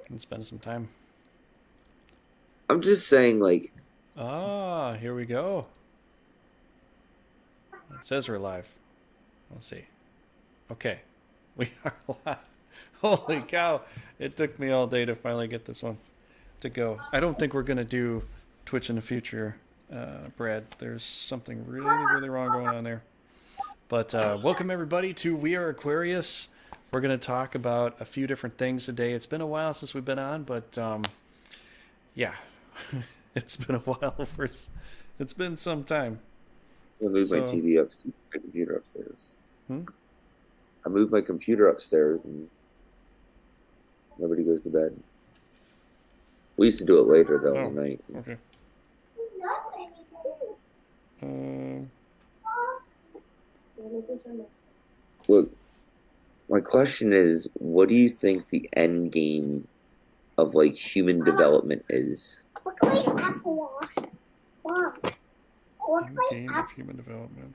and spend some time. I'm just saying, like, Ah, here we go. It says we're live. We'll see. Okay, we are live. Holy cow! It took me all day to finally get this one to go. I don't think we're gonna do Twitch in the future, Brad. There's something really, really wrong going on there. But welcome everybody to We Are Aquarius. We're gonna talk about a few different things today. It's been a while since we've been on, but yeah, it's been a while. It's been some time. I moved my So, TV upstairs, my computer upstairs. hmm? I moved my computer upstairs, and nobody goes to bed. We used to do it later though Oh, in the night. okay. Um, Look, my question is, what do you think the end game of like human development is? End game of human development.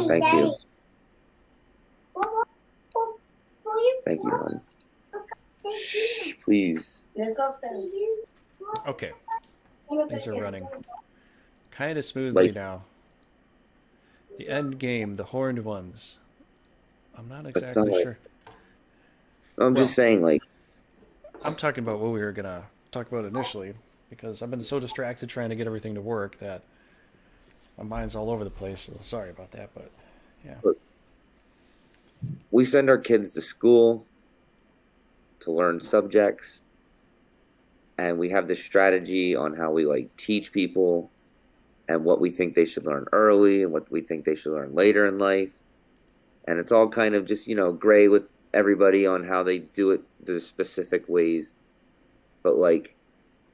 Thank you. Thank you, hon. Shh, please. Let's go upstairs. Okay, things are running kind of smoothly Like, now. The end game, the horned ones. I'm not that's not exactly what sure. I'm just Well, saying, like, I'm talking about what we were gonna talk about initially because I've been so distracted trying to get everything to work that my mind's all over the place. So sorry about that, but yeah. look, we send our kids to school to learn subjects, and we have this strategy on how we like teach people and what we think they should learn early and what we think they should learn later in life. And it's all kind of just, gray with everybody on how they do it, the specific ways. But like,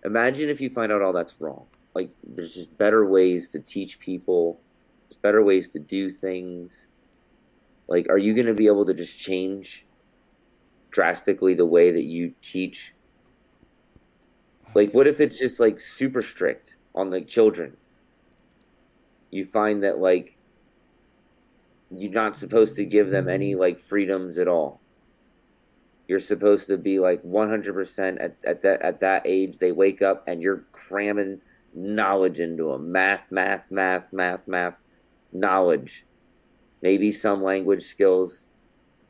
imagine if you find out all that's wrong. Like, there's just better ways to teach people, there's better ways to do things. Like, are you going to be able to just change drastically the way that you teach? Like, what if it's just like super strict on the children? You find that like you're not supposed to give them any like freedoms at all. You're supposed to be like 100% at that age. They wake up and you're cramming knowledge into them. Math, knowledge. Maybe some language skills,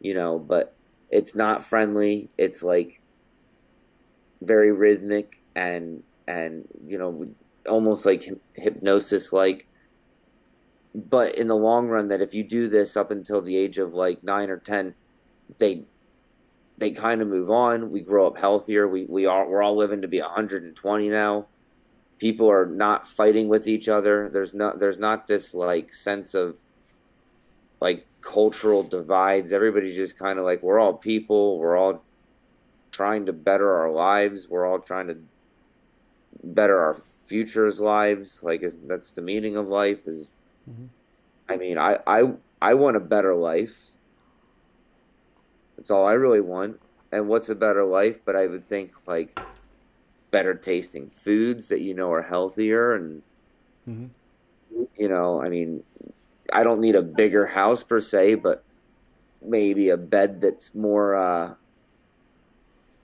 but it's not friendly. It's like very rhythmic and almost like hypnosis like. But in the long run, that if you do this up until the age of like 9 or 10, they they kind of move on. We grow up healthier. We're all living to be 120 now. People are not fighting with each other. There's not this like sense of like cultural divides. Everybody's just kind of like, we're all people. We're all trying to better our lives. We're all trying to better our futures lives. Like, that's the meaning of life. Is Mm-hmm. I mean, I want a better life. That's all I really want. And what's a better life? But I would think like better tasting foods that are healthier, and Mm-hmm. I mean, I don't need a bigger house per se, but maybe a bed that's more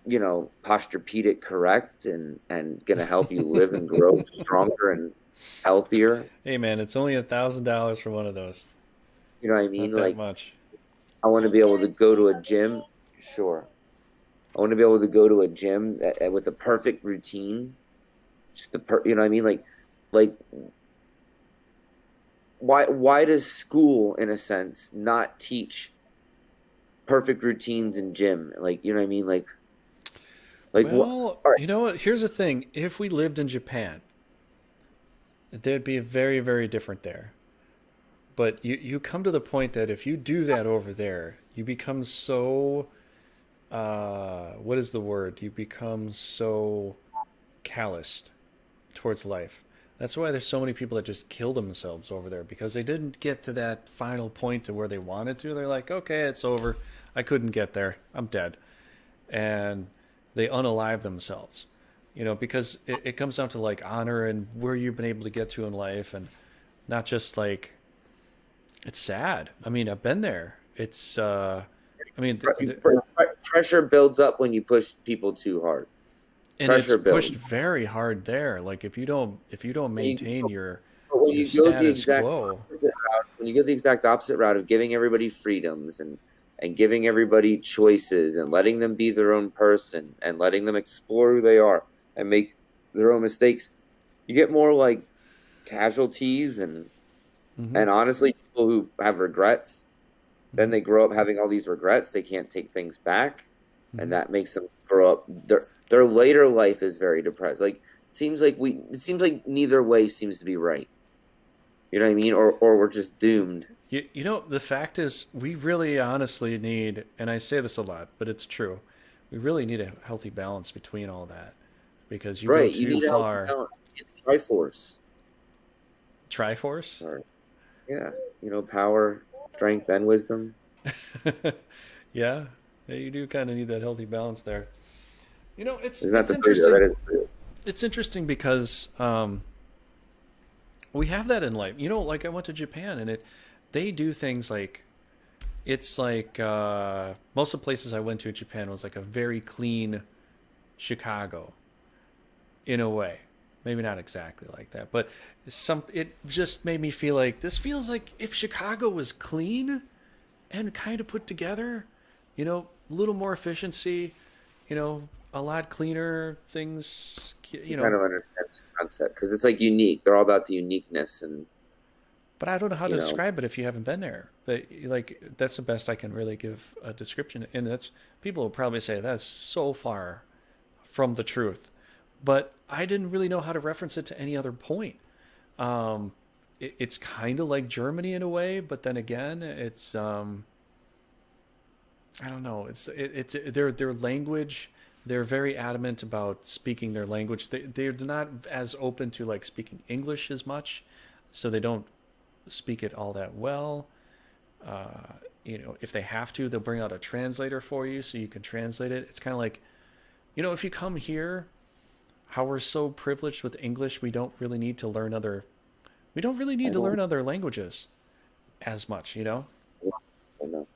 posturepedic correct, and gonna help you live and grow stronger and healthier. Hey man, it's only $1,000 for one of those. You know what I It's mean? not that Like, much. I want to be able to go to a gym. Sure. I want to be able to go to a gym with a perfect routine. Just you know what I mean? Like why does school, in a sense, not teach perfect routines in gym? Like, you know what I mean? Like what? Well, All right. you know what? Here's the thing. If we lived in Japan, there'd be very, very different there. But you come to the point that if you do that over there, you become so what is the word? You become so calloused towards life. That's why there's so many people that just kill themselves over there because they didn't get to that final point to where they wanted to. They're like, okay, it's over. I couldn't get there. I'm dead. And they unalive themselves. Because it comes down to like honor and where you've been able to get to in life and not just like it's sad. I mean, I've been there. It's I mean, pressure builds up when you push people too hard. And it's Pressure pushed builds. very hard there. Like if you don't When you maintain go, but when your you go the status exact quo. opposite route, when you go the exact opposite route of giving everybody freedoms and giving everybody choices and letting them be their own person and letting them explore who they are and make their own mistakes, you get more like casualties Hmm. and honestly people who have regrets. Then Hmm. they grow up having all these regrets. They can't take things back, and Hmm. that makes them grow up. Their later life is very depressed. Like it seems like neither way seems to be right. You know what I mean? Or we're just doomed. You know, the fact is, we really honestly need, and I say this a lot, but it's true, we really need a healthy balance between all that. Because you go Right. You too need a healthy far. balance. It's Triforce. Triforce? Sorry. Yeah. Power, strength, and wisdom. Yeah, yeah, you do kind of need that healthy balance there. You know, Isn't that it's the phrase? That interesting. is true. It's interesting because we have that in life. You know, like I went to Japan and they do things like it's like most of the places I went to in Japan was like a very clean Chicago in a way. Maybe not exactly like that, but it just made me feel like this feels like if Chicago was clean and kind of put together, a little more efficiency, a lot cleaner things, You kind of understand the concept because it's like unique. They're all about the uniqueness and but I don't know how to you know. describe it if you haven't been there. But like that's the best I can really give a description, and that's people will probably say that's so far from the truth, but I didn't really know how to reference it to any other point. It's kind of like Germany in a way, but then again, it's I don't know. It's their language. They're very adamant about speaking their language. They're not as open to like speaking English as much, so they don't speak it all that well. If they have to, they'll bring out a translator for you so you can translate it. It's kind of like, if you come here, how we're so privileged with English, we don't really I need to don't, learn other languages as much. I don't know.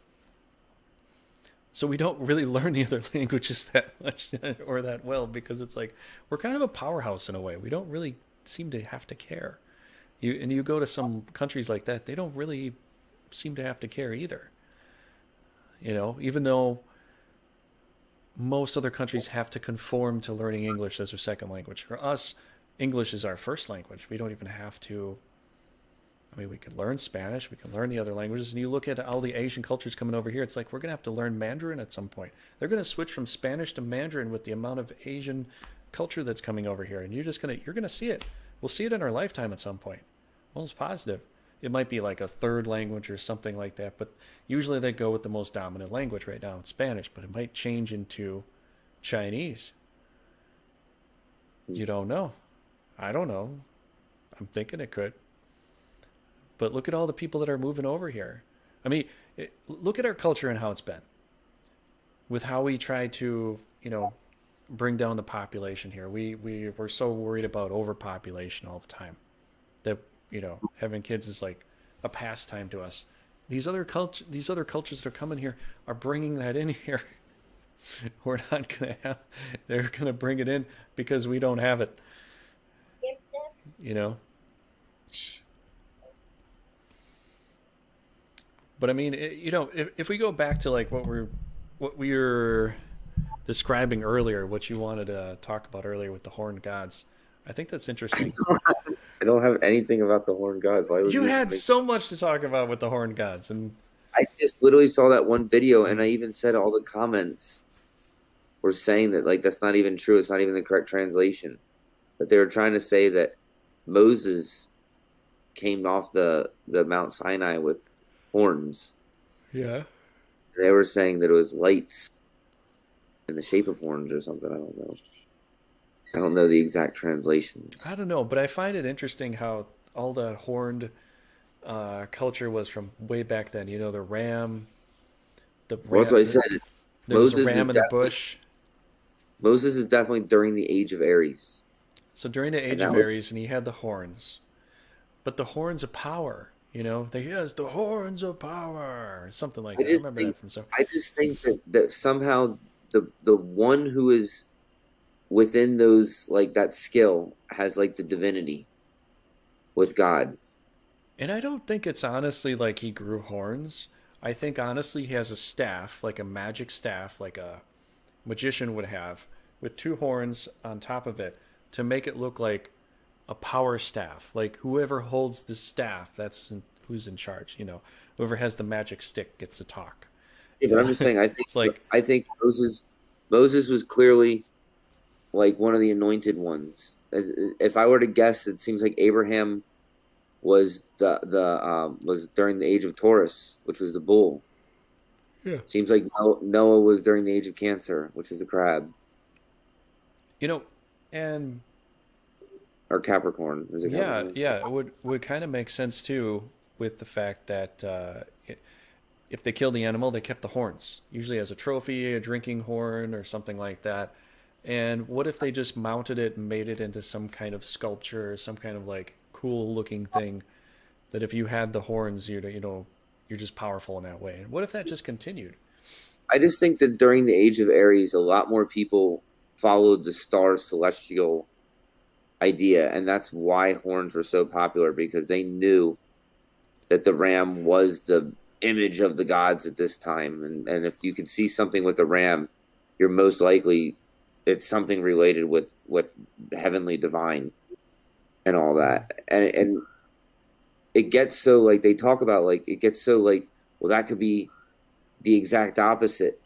So we don't really learn the other languages that much or that well because it's like we're kind of a powerhouse in a way. We don't really seem to have to care. You go to some countries like that, they don't really seem to have to care either. Even though most other countries have to conform to learning English as their second language. For us, English is our first language. We don't even have to. I mean, we can learn Spanish, we can learn the other languages. And you look at all the Asian cultures coming over here, it's like we're going to have to learn Mandarin at some point. They're going to switch from Spanish to Mandarin with the amount of Asian culture that's coming over here. And you're going to see it. We'll see it in our lifetime at some point. Almost positive. It might be like a third language or something like that, but usually they go with the most dominant language right now, it's Spanish, but it might change into Chinese. You don't know. I don't know. I'm thinking it could. But look at all the people that are moving over here. I mean, look at our culture and how it's been with how we try to, bring down the population here. We're so worried about overpopulation all the time that, having kids is like a pastime to us. These other cultures that are coming here are bringing that in here. We're not going to have, they're going to bring it in because we don't have it, you know? But I mean, if we go back to like what we were describing earlier, what you wanted to talk about earlier with the horned gods, I think that's interesting. I don't have anything about the horned gods. Why would You you even had think? so much to talk about with the horned gods, and I just literally saw that one video, and I even said all the comments were saying that like that's not even true. It's not even the correct translation. That they were trying to say that Moses came off the Mount Sinai with horns. yeah, They were saying that it was lights in the shape of horns or something. I don't know. I don't know the exact I translations. don't know, but I find it interesting how all the horned culture was from way back then. The Well, that's ram. what I said. Is There was a Moses is ram in the definitely bush. Moses is definitely during the age of Aries, So during the and Age that of was Aries, and he had the horns, but the horns of power. You know, he has the horns of power, or something like I that. I just remember think that from so. I just think that somehow the one who is within those like that skill has like the divinity with God. And I don't think it's honestly like he grew horns. I think honestly he has a staff, like a magic staff, like a magician would have, with two horns on top of it to make it look like a power staff. Like whoever holds the staff, who's in charge. You know, whoever has the magic stick gets to talk. Yeah, You but know, I'm just saying it's like I think Moses was clearly like one of the anointed ones. If I were to guess, it seems like Abraham was the was during the age of Taurus, which was the bull. yeah. Seems like Noah was during the age of Cancer, which is the crab, You know, and or Capricorn is a yeah, Capricorn. yeah, it would kind of make sense too with the fact that if they killed the animal, they kept the horns, usually as a trophy, a drinking horn or something like that. And what if they just mounted it and made it into some kind of sculpture, some kind of like cool looking thing that if you had the horns, you're just powerful in that way. And what if that just continued? I just think that during the age of Aries, a lot more people followed the star celestial idea, and that's why horns were so popular because they knew that the ram was the image of the gods at this time, and if you could see something with a ram, you're most likely it's something related with the heavenly divine and all Mm-hmm. that, and it gets so like they talk about like it gets so like well that could be the exact opposite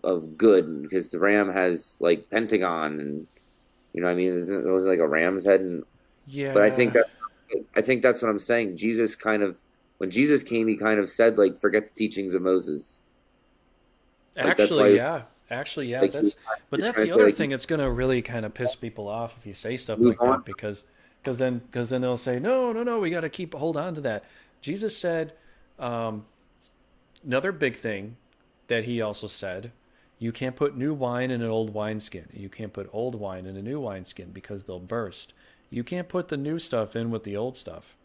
of good because the ram has like pentagon and I mean it was like a ram's head and but Yeah, I think that's what I'm saying. Jesus kind of when Jesus came, he kind of said like forget the teachings of Moses. Like that's why actually, yeah, actually, yeah. like he That's was but that's trying the to say other like thing. It's gonna really kind of piss people off if you say stuff move like on. that because then they'll say no, no, no. We got to keep hold on to that. Jesus said um, another big thing that he also said. You can't put new wine in an old wineskin. You can't put old wine in a new wineskin because they'll burst. You can't put the new stuff in with the old stuff.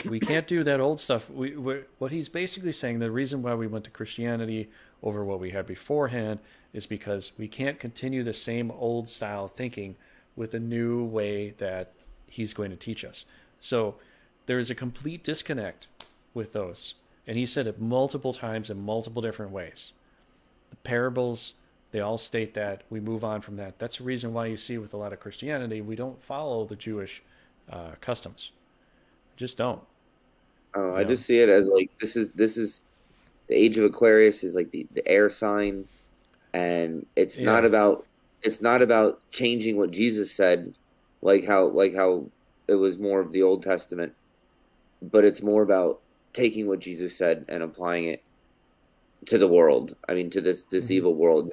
We can't do that old stuff. What he's basically saying, the reason why we went to Christianity over what we had beforehand is because we can't continue the same old style thinking with a new way that he's going to teach us. So there is a complete disconnect with those. And he said it multiple times in multiple different ways. The parables, they all state that. We move on from that. That's the reason why you see with a lot of Christianity, we don't follow the Jewish customs. Just don't. Oh, You I know, just see it as like this is the age of Aquarius is like the air sign and yeah. it's not about changing what Jesus said like how it was more of the Old Testament, but it's more about taking what Jesus said and applying it to the world. I mean, to this Mm-hmm. evil world.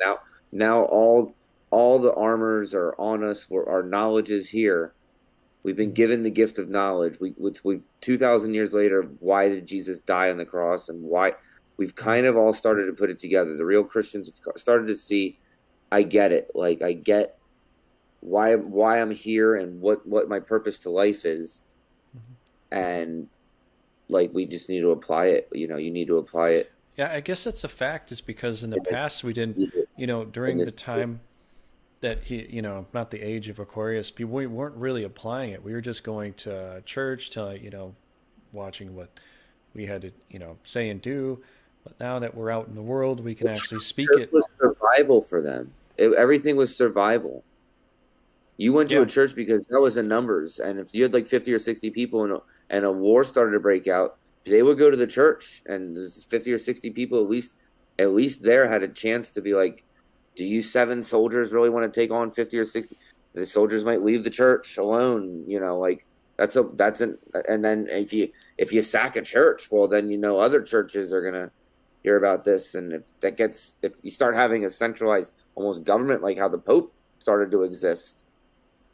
Now all the armors are on us. Our knowledge is here. We've been Mm-hmm. given the gift of knowledge. We 2,000 years later. Why did Jesus die on the cross, and why? We've Mm-hmm. kind of all started to put it together. The real Christians have started to see. I get it. Like I get why I'm here and what my purpose to life is, Mm-hmm. and like we just need to apply it. You need to apply it Yeah, I guess that's a fact. Is because in the in this past we didn't, in during the this. time that not the age of Aquarius, people we weren't really applying it. We were just going to church to, watching what we had to, say and do. But now that we're out in the world, we can actually speak Church it. was survival for them. Everything was survival. You went to a Yeah. church because that was in numbers, and if you had like 50 or 60 people and a war started to break out, they would go to the church, and there's 50 or 60 people at least there had a chance to be like, do you seven soldiers really want to take on 50 or 60? The soldiers might leave the church alone, like that's an and then if you sack a church, well then other churches are gonna hear about this, and if you start having a centralized almost government like how the Pope started to exist,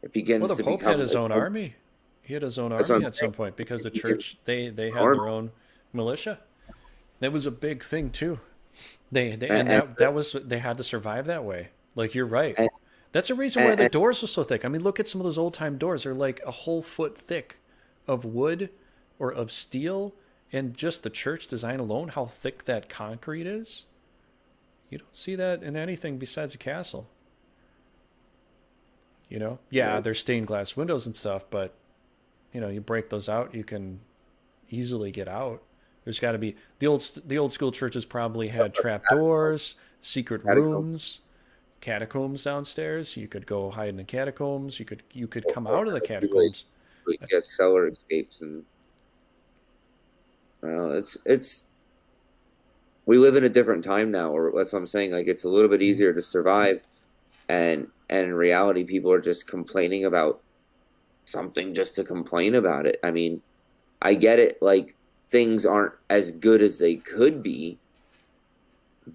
it Well, begins the to Pope had become his like own army. He had his own that's what army I'm at saying. some point because the It became church they an had army, their own militia. That was a big thing too. They and and that was they had to survive that way. Like you're right. and, That's the reason why the and doors are so thick. I mean, look at some of those old time doors. They're like a whole foot thick of wood or of steel, and just the church design alone, how thick that concrete is, you don't see that in anything besides a castle. Yeah, Yeah. there's stained glass windows and stuff, but you break those out, you can easily get out. There's got to be the old school churches probably had trap doors, secret Catacomb, rooms, catacombs downstairs. You could go hide in the catacombs. You could come or out of the usually catacombs. get cellar escapes, and it's we live in a different time now, or that's what I'm saying. Like it's a little bit Mhm. easier to survive, and in reality, people are just complaining about something just to complain about it. I mean, I get it. Like things aren't as good as they could be,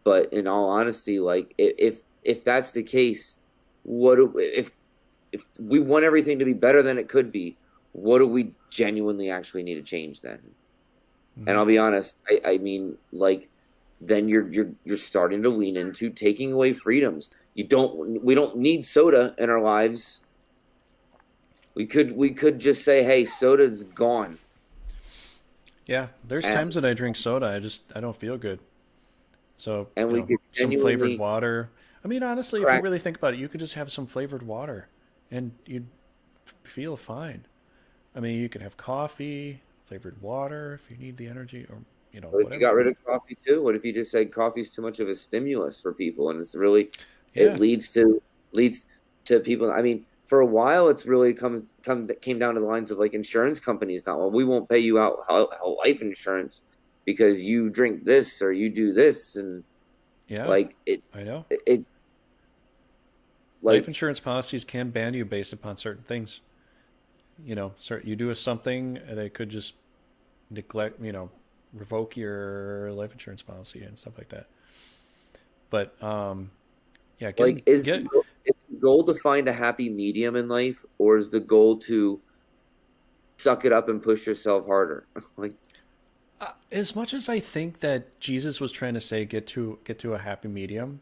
but in all honesty, like if that's the case, if we want everything to be better than it could be, what do we genuinely actually need to change then? And Mhm. I'll be honest, I mean, like, then you're starting to lean into taking away freedoms. We don't need soda in our lives. We could just say, hey, soda's gone, Yeah, there's and times that I drink soda. I don't feel good. So we could some flavored genuinely water. I mean, honestly, if you crack. really think about it, you could just have some flavored water, and you'd feel fine. I mean, you could have coffee, flavored water if you need the energy, or What if you got whatever. rid of coffee too? What if you just said coffee's too much of a stimulus for people, and it's really it Yeah, leads to people. I mean, for a while, it's really came down to the lines of like insurance companies. Not well, we won't pay you out life insurance because you drink this or you do this, and yeah, like I know. it Life like insurance policies can ban you based upon certain things. You do something, and they could just neglect, revoke your life insurance policy and stuff like that. But yeah, like get is the goal to find a happy medium in life, or is the goal to suck it up and push yourself harder? Like as much as I think that Jesus was trying to say get to a happy medium.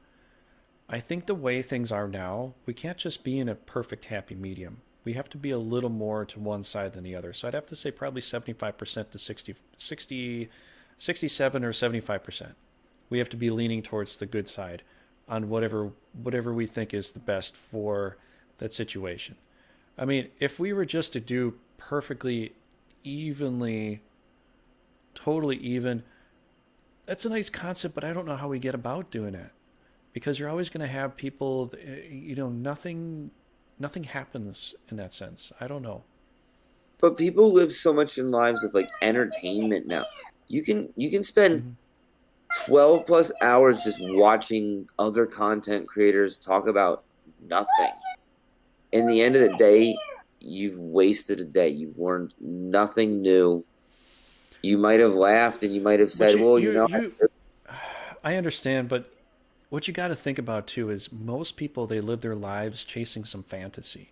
I think the way things are now, we can't just be in a perfect happy medium. We have to be a little more to one side than the other. So I'd have to say probably 75% to 67 or 75%. We have to be leaning towards the good side on whatever we think is the best for that situation. I mean, if we were just to do perfectly evenly, totally even, that's a nice concept, but I don't know how we get about doing it, because you're always going to have people, nothing happens in that sense. I don't know. but people live so much in lives of like entertainment now. You can spend Mm-hmm. 12 plus hours just watching other content creators talk about nothing. In the end of the day, you've wasted a day. You've learned nothing new. You might have laughed and you might have But said, well, you know, I understand, but what you got to think about too is most people, they live their lives chasing some fantasy.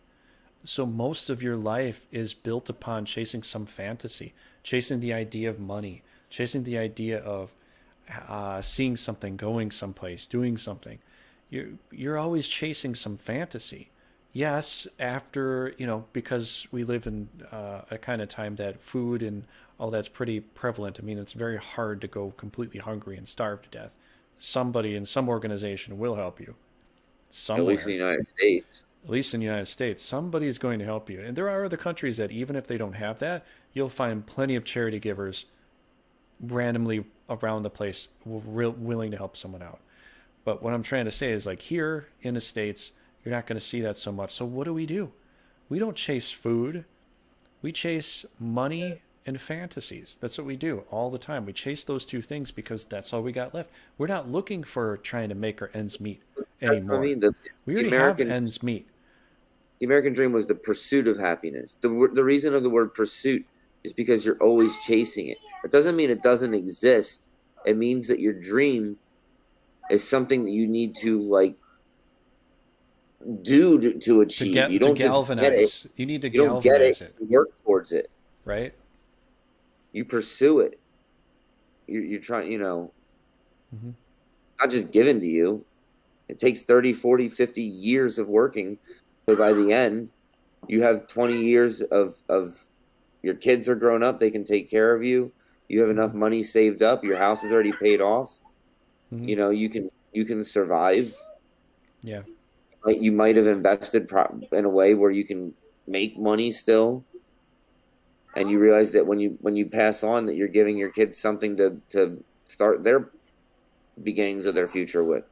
So most of your life is built upon chasing some fantasy, chasing the idea of money, chasing the idea of seeing something, going someplace, doing something. You're always chasing some fantasy. Yes, after because we live in a kind of time that food and all that's pretty prevalent. I mean, it's very hard to go completely hungry and starve to death. Somebody in some organization will help you at least in somewhere, the United States. at least in the United States. Somebody's going to help you. And there are other countries that even if they don't have that, you'll find plenty of charity givers randomly around the place willing to help someone out. But what I'm trying to say is, like, here in the States, you're not going to see that so much. So what do? We don't chase food. We chase money and fantasies. That's what we do all the time. We chase those two things because that's all we got left. We're not looking for trying to make our ends meet That's what I anymore. mean. We The already have American ends meet. the American dream was the pursuit of happiness. The reason of the word pursuit is because you're always chasing it. It doesn't mean it doesn't exist. It means that your dream is something that you need to like do to achieve. You To don't just get it. galvanize. You need to You don't get it. galvanize it, You work towards it. right? You pursue it. You're trying, Mm-hmm. not just given to you. It takes 30, 40, 50 years of working. So by the end, you have 20 years of your kids are grown up, they can take care of you. You have enough money saved up, your house is already paid off. Mm-hmm. You know, you can survive. Yeah. Like you might have invested in a way where you can make money still, and you realize that when you pass on, that you're giving your kids something to start their beginnings of their future with.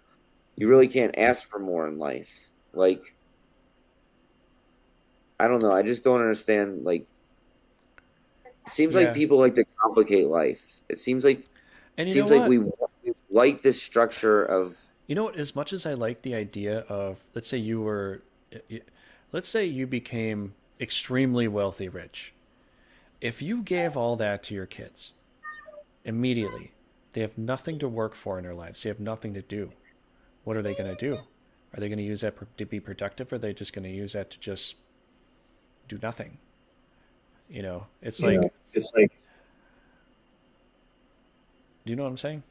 You Mm-hmm. really can't ask for more in life. Like, I don't know. I just don't understand. Like, it seems like Yeah. people like to complicate life. And It you know seems like what? we like this structure of. You know what? As much as I like the idea of, let's say you were, let's say you became extremely wealthy, rich. If you gave all that to your kids immediately, they have nothing to work for in their lives. They have nothing to do. What are they going to do? Are they going to use that to be productive, or are they just going to use that to just do nothing? It's like, It's like, do you know what I'm saying?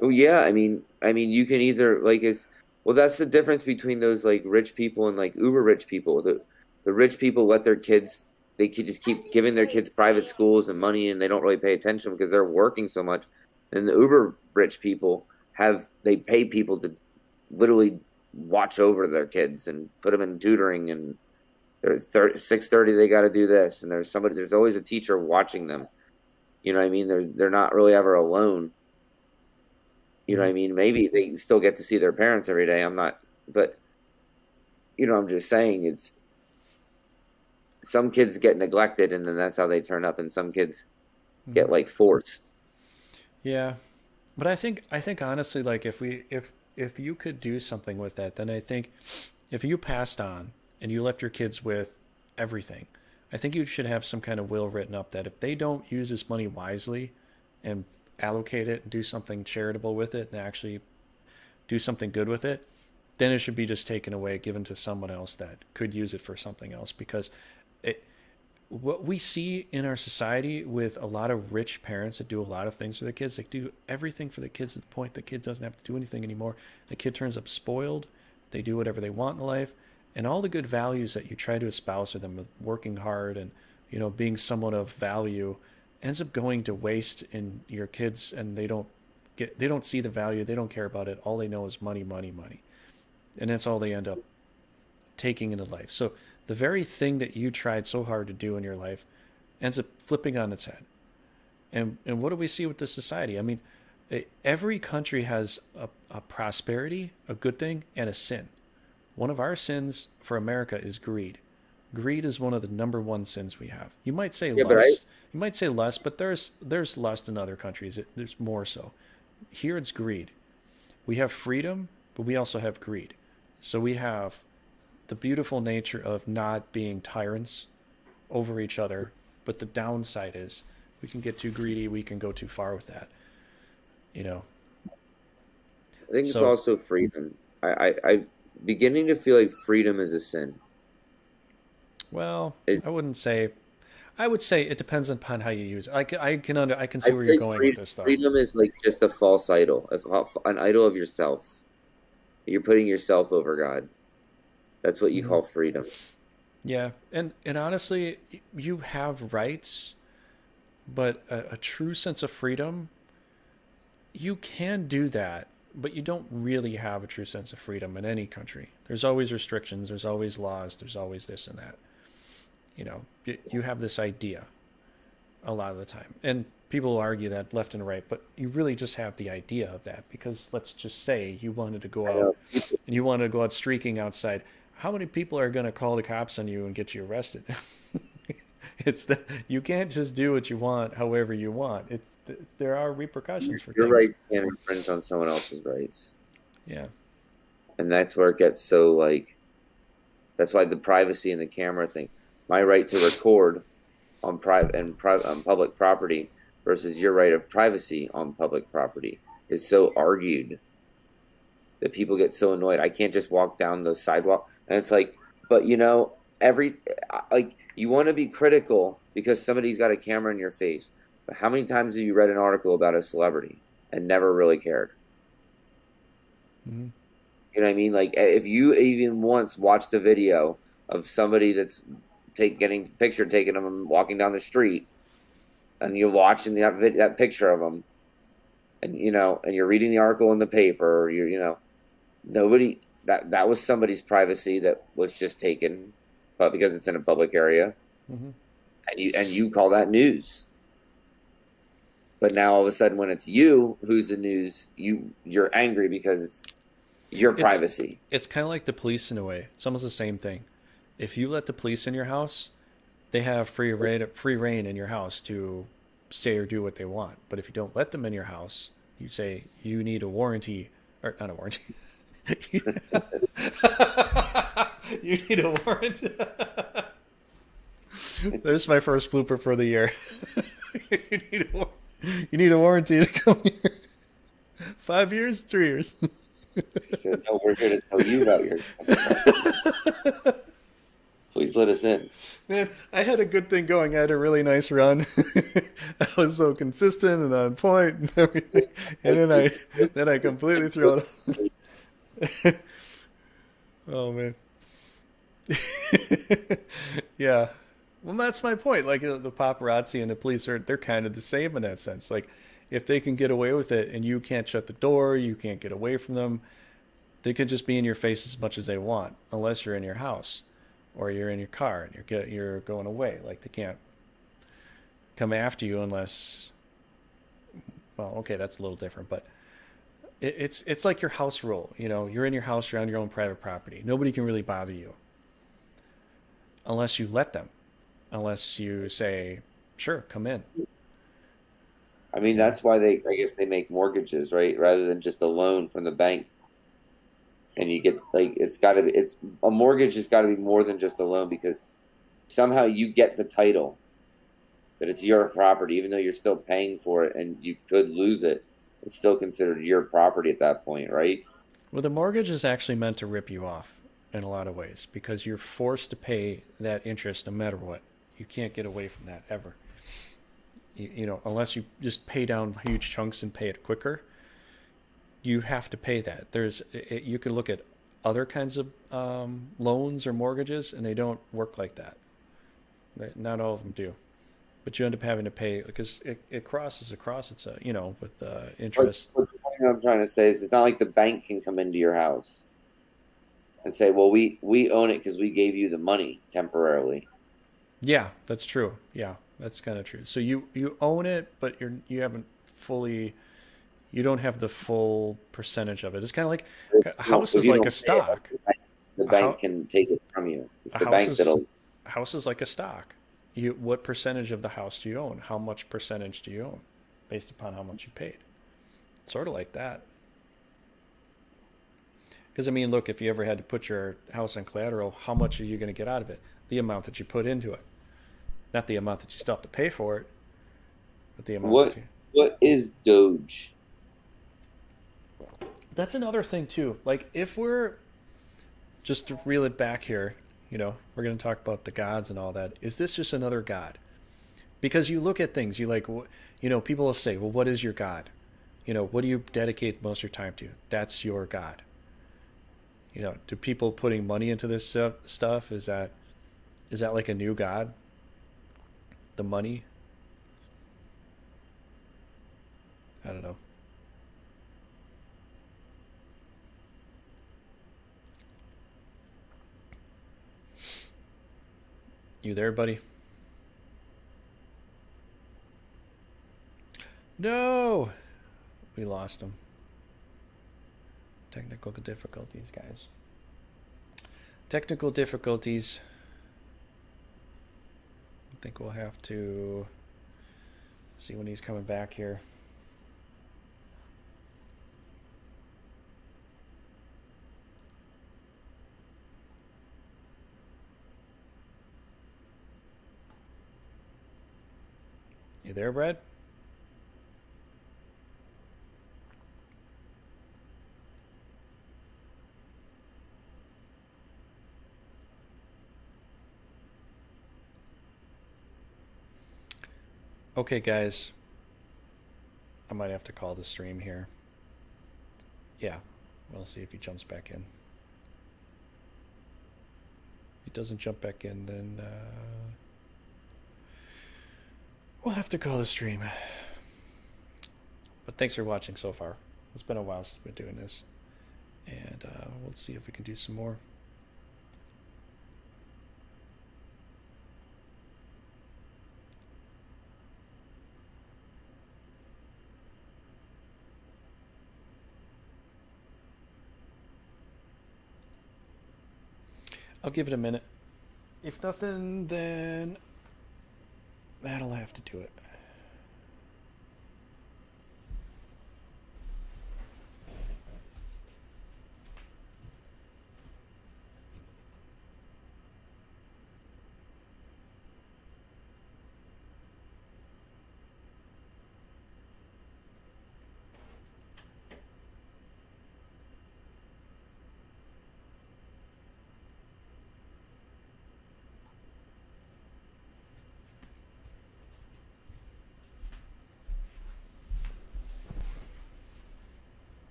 oh yeah, I mean, you can either like it's well, that's the difference between those like rich people and like uber rich people. The rich people let their kids they could just keep giving their kids private schools and money, and they don't really pay attention because they're working so much. And the uber rich people they pay people to literally watch over their kids and put them in tutoring, and there's 6:30 they got to do this, and there's always a teacher watching them. You know what I mean? They're not really ever alone. You know what Mm-hmm. I mean? Maybe they still get to see their parents every day. I'm not, but I'm just saying it's some kids get neglected, and then that's how they turn up, and some kids Mm-hmm. get like forced. Yeah, but I think honestly, like if you could do something with that, then I think if you passed on and you left your kids with everything, I think you should have some kind of will written up that if they don't use this money wisely and allocate it and do something charitable with it and actually do something good with it, then it should be just taken away, given to someone else that could use it for something else. Because it, what we see in our society with a lot of rich parents that do a lot of things for their kids, they do everything for the kids to the point the kid doesn't have to do anything anymore. The kid turns up spoiled. They do whatever they want in life, and all the good values that you try to espouse for them, with working hard and being someone of value, ends up going to waste in your kids, and they don't see the value. They don't care about it. All they know is money, money, money, and that's all they end up taking into life. So the very thing that you tried so hard to do in your life ends up flipping on its head. And what do we see with this society? I mean, every country has a prosperity, a good thing, and a sin. One of our sins for America is greed. Greed is one of the number one sins we have. You might say Yeah, but I lust. You might say less, but there's lust in other countries. There's more so. Here it's greed. We have freedom, but we also have greed. So we have the beautiful nature of not being tyrants over each other, but the downside is we can get too greedy, we can go too far with that, you know. I think it's So, also freedom. I beginning to feel like freedom is a sin. well, It, I would say it depends upon how you use it. I can I see feel where you're like going with this though. freedom is like just a false idol, an idol of yourself. You're putting yourself over God. That's what you Hmm. call freedom. Yeah, and honestly, you have rights, but a true sense of freedom, you can do that, but you don't really have a true sense of freedom in any country. There's always restrictions, there's always laws, there's always this and that. You have this idea a lot of the time. And people argue that left and right, but you really just have the idea of that because let's just say you wanted to go I out know. and you wanted to go out streaking outside. How many people are going to call the cops on you and get you arrested? It's that you can't just do what you want however you want. There are repercussions for Your things. rights can't infringe on someone else's rights, Yeah. and that's where it gets so like. That's why the privacy and the camera thing. My right to record on on public property versus your right of privacy on public property is so argued that people get so annoyed. I can't just walk down the sidewalk, and it's like, but every like you want to be critical because somebody's got a camera in your face. But how many times have you read an article about a celebrity and never really cared? Mm-hmm. You know what I mean? Like if you even once watched a video of somebody that's getting picture taken of them walking down the street, and you're watching that picture of them, and and you're reading the article in the paper, or nobody that was somebody's privacy that was just taken, but because it's in a public area, Mm-hmm. and you call that news. But now all of a sudden, when it's you who's the news, you're angry because it's your privacy. It's kind of like the police in a way. It's almost the same thing. If you let the police in your house, they have free reign in your house to say or do what they want. But if you don't let them in your house, you say you need a warranty, or not a warranty. You need a warranty. There's my first blooper for the year. you, need a, you need a warranty to come here. 5 years, 3 years. He said, "No, we're here to tell you about your Please let us in." Man, I had a good thing going. I had a really nice run. I was so consistent and on point and everything. And then I completely threw it. Oh man. Yeah. Well, that's my point. Like the paparazzi and the police they're kind of the same in that sense. Like if they can get away with it and you can't shut the door, you can't get away from them, they could just be in your face as much as they want, unless you're in your house or you're in your car and you're going away. Like they can't come after you unless, well, okay, that's a little different, but it's like your house rule. You're in your house, you're on your own private property. Nobody can really bother you unless you let them, unless you say, sure, come in. I mean, that's why I guess they make mortgages, right? Rather than just a loan from the bank. And you get it's a mortgage has got to be more than just a loan, because somehow you get the title that it's your property, even though you're still paying for it and you could lose it. It's still considered your property at that point, right? Well, the mortgage is actually meant to rip you off in a lot of ways, because you're forced to pay that interest no matter what. You can't get away from that ever. Unless you just pay down huge chunks and pay it quicker, you have to pay that. You can look at other kinds of loans or mortgages, and they don't work like that. Not all of them do, but you end up having to pay because it crosses across. It's with interest. But the point I'm trying to say is, it's not like the bank can come into your house and say, "Well, we own it because we gave you the money temporarily." Yeah, that's true. Yeah, that's kind of true. So you own it, but you haven't fully. You don't have the full percentage of it. It's kind of like a house is like a stock. The bank can take it from you. It's the bank that'll. House is like a stock. What percentage of the house do you own? How much percentage do you own, based upon how much you paid? Sort of like that. Because I mean, look, if you ever had to put your house on collateral, how much are you going to get out of it? The amount that you put into it, not the amount that you still have to pay for it, but the amount. What is Doge? That's another thing too. Like if we're just to reel it back here, we're going to talk about the gods and all that. Is this just another god? Because you look at things, people will say, well, what is your god? What do you dedicate most of your time to? That's your god. Do people putting money into this stuff, is that like a new god? The money? I don't know. You there, buddy? No! We lost him. Technical difficulties, guys. Technical difficulties. I think we'll have to see when he's coming back here. You there, Brad? Okay, guys. I might have to call the stream here. Yeah, we'll see if he jumps back in. If he doesn't jump back in, then we'll have to call the stream. But thanks for watching so far. It's been a while since we've been doing this. And we'll see if we can do some more. I'll give it a minute. If nothing, then that'll have to do it.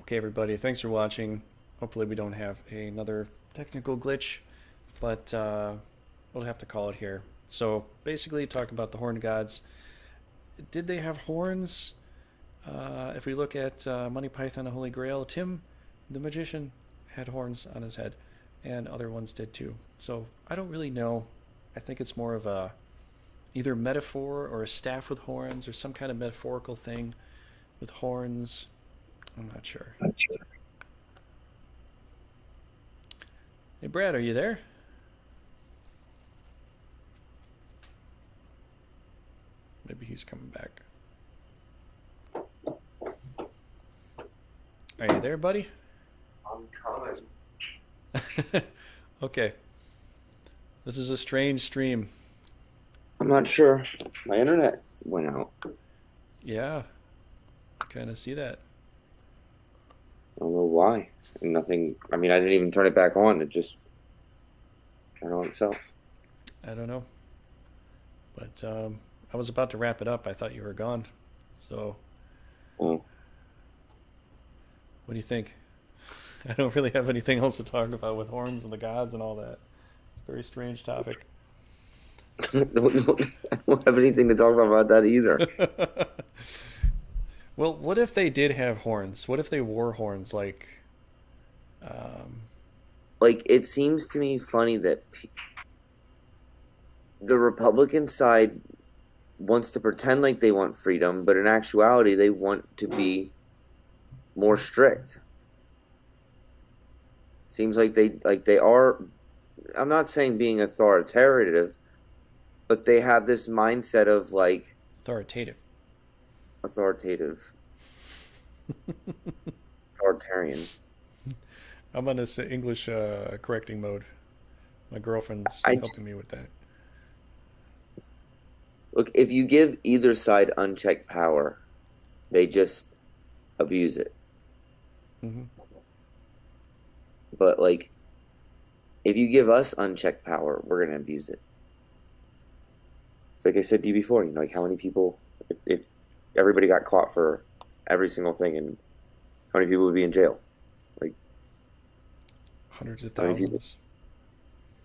Okay, everybody, thanks for watching. Hopefully we don't have another technical glitch, but we'll have to call it here. So basically, talk about the horn gods. Did they have horns? If we look at Monty Python, the Holy Grail, Tim, the magician, had horns on his head, and other ones did too. So I don't really know. I think it's more of a either metaphor or a staff with horns or some kind of metaphorical thing with horns. I'm not sure. Hey, Brad, are you there? Maybe he's coming back. Are you there, buddy? I'm coming. Okay. This is a strange stream. I'm not sure. My internet went out. Yeah. Kind of see that. I don't know why. And nothing. I mean, I didn't even turn it back on. It just turned on itself. I don't know. But I was about to wrap it up. I thought you were gone. So, Oh. what do you think? I don't really have anything else to talk about with horns and the gods and all that. It's a very strange topic. I don't have anything to talk about that either. Well, what if they did have horns? What if they wore horns like Like, it seems to me funny that the Republican side wants to pretend like they want freedom, but in actuality, they want to be more strict. Seems like they are. I'm not saying being authoritative, but they have this mindset of like authoritative? Authoritarian. I'm on this English correcting mode. My girlfriend's I helping me with that. Look, if you give either side unchecked power, they just abuse it. Mm-hmm. But like, if you give us unchecked power, we're gonna abuse it. So like I said to you before, you know, like how many people, if everybody got caught for every single thing, and how many people would be in jail? Like hundreds of how many thousands.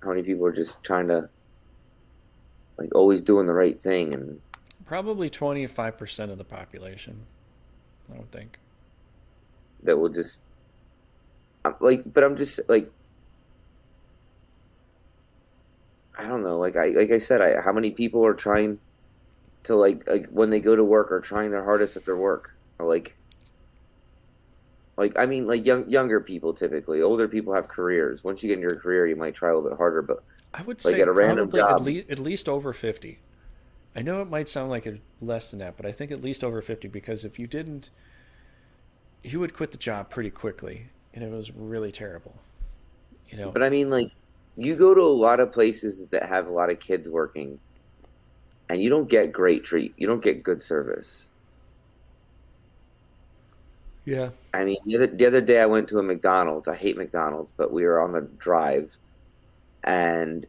How many people are just trying to, like, always doing the right thing? And Probably 25% of the population, I would think. that will just, but I'm just like, I don't know. Like I said, how many people are trying to like when they go to work are trying their hardest at their work, or like I mean, like younger people typically. Older people have careers. Once you get in your career, you might try a little bit harder. But I would like say at a random probably job, at least over 50. I know it might sound like less than that, but I think at least over 50, because if you didn't, you would quit the job pretty quickly, and it was really terrible. You know? but I mean, like, you go to a lot of places that have a lot of kids working, and you don't get you don't get good service. Yeah. I mean, the other day I went to a McDonald's. I hate McDonald's, but we were on the drive, and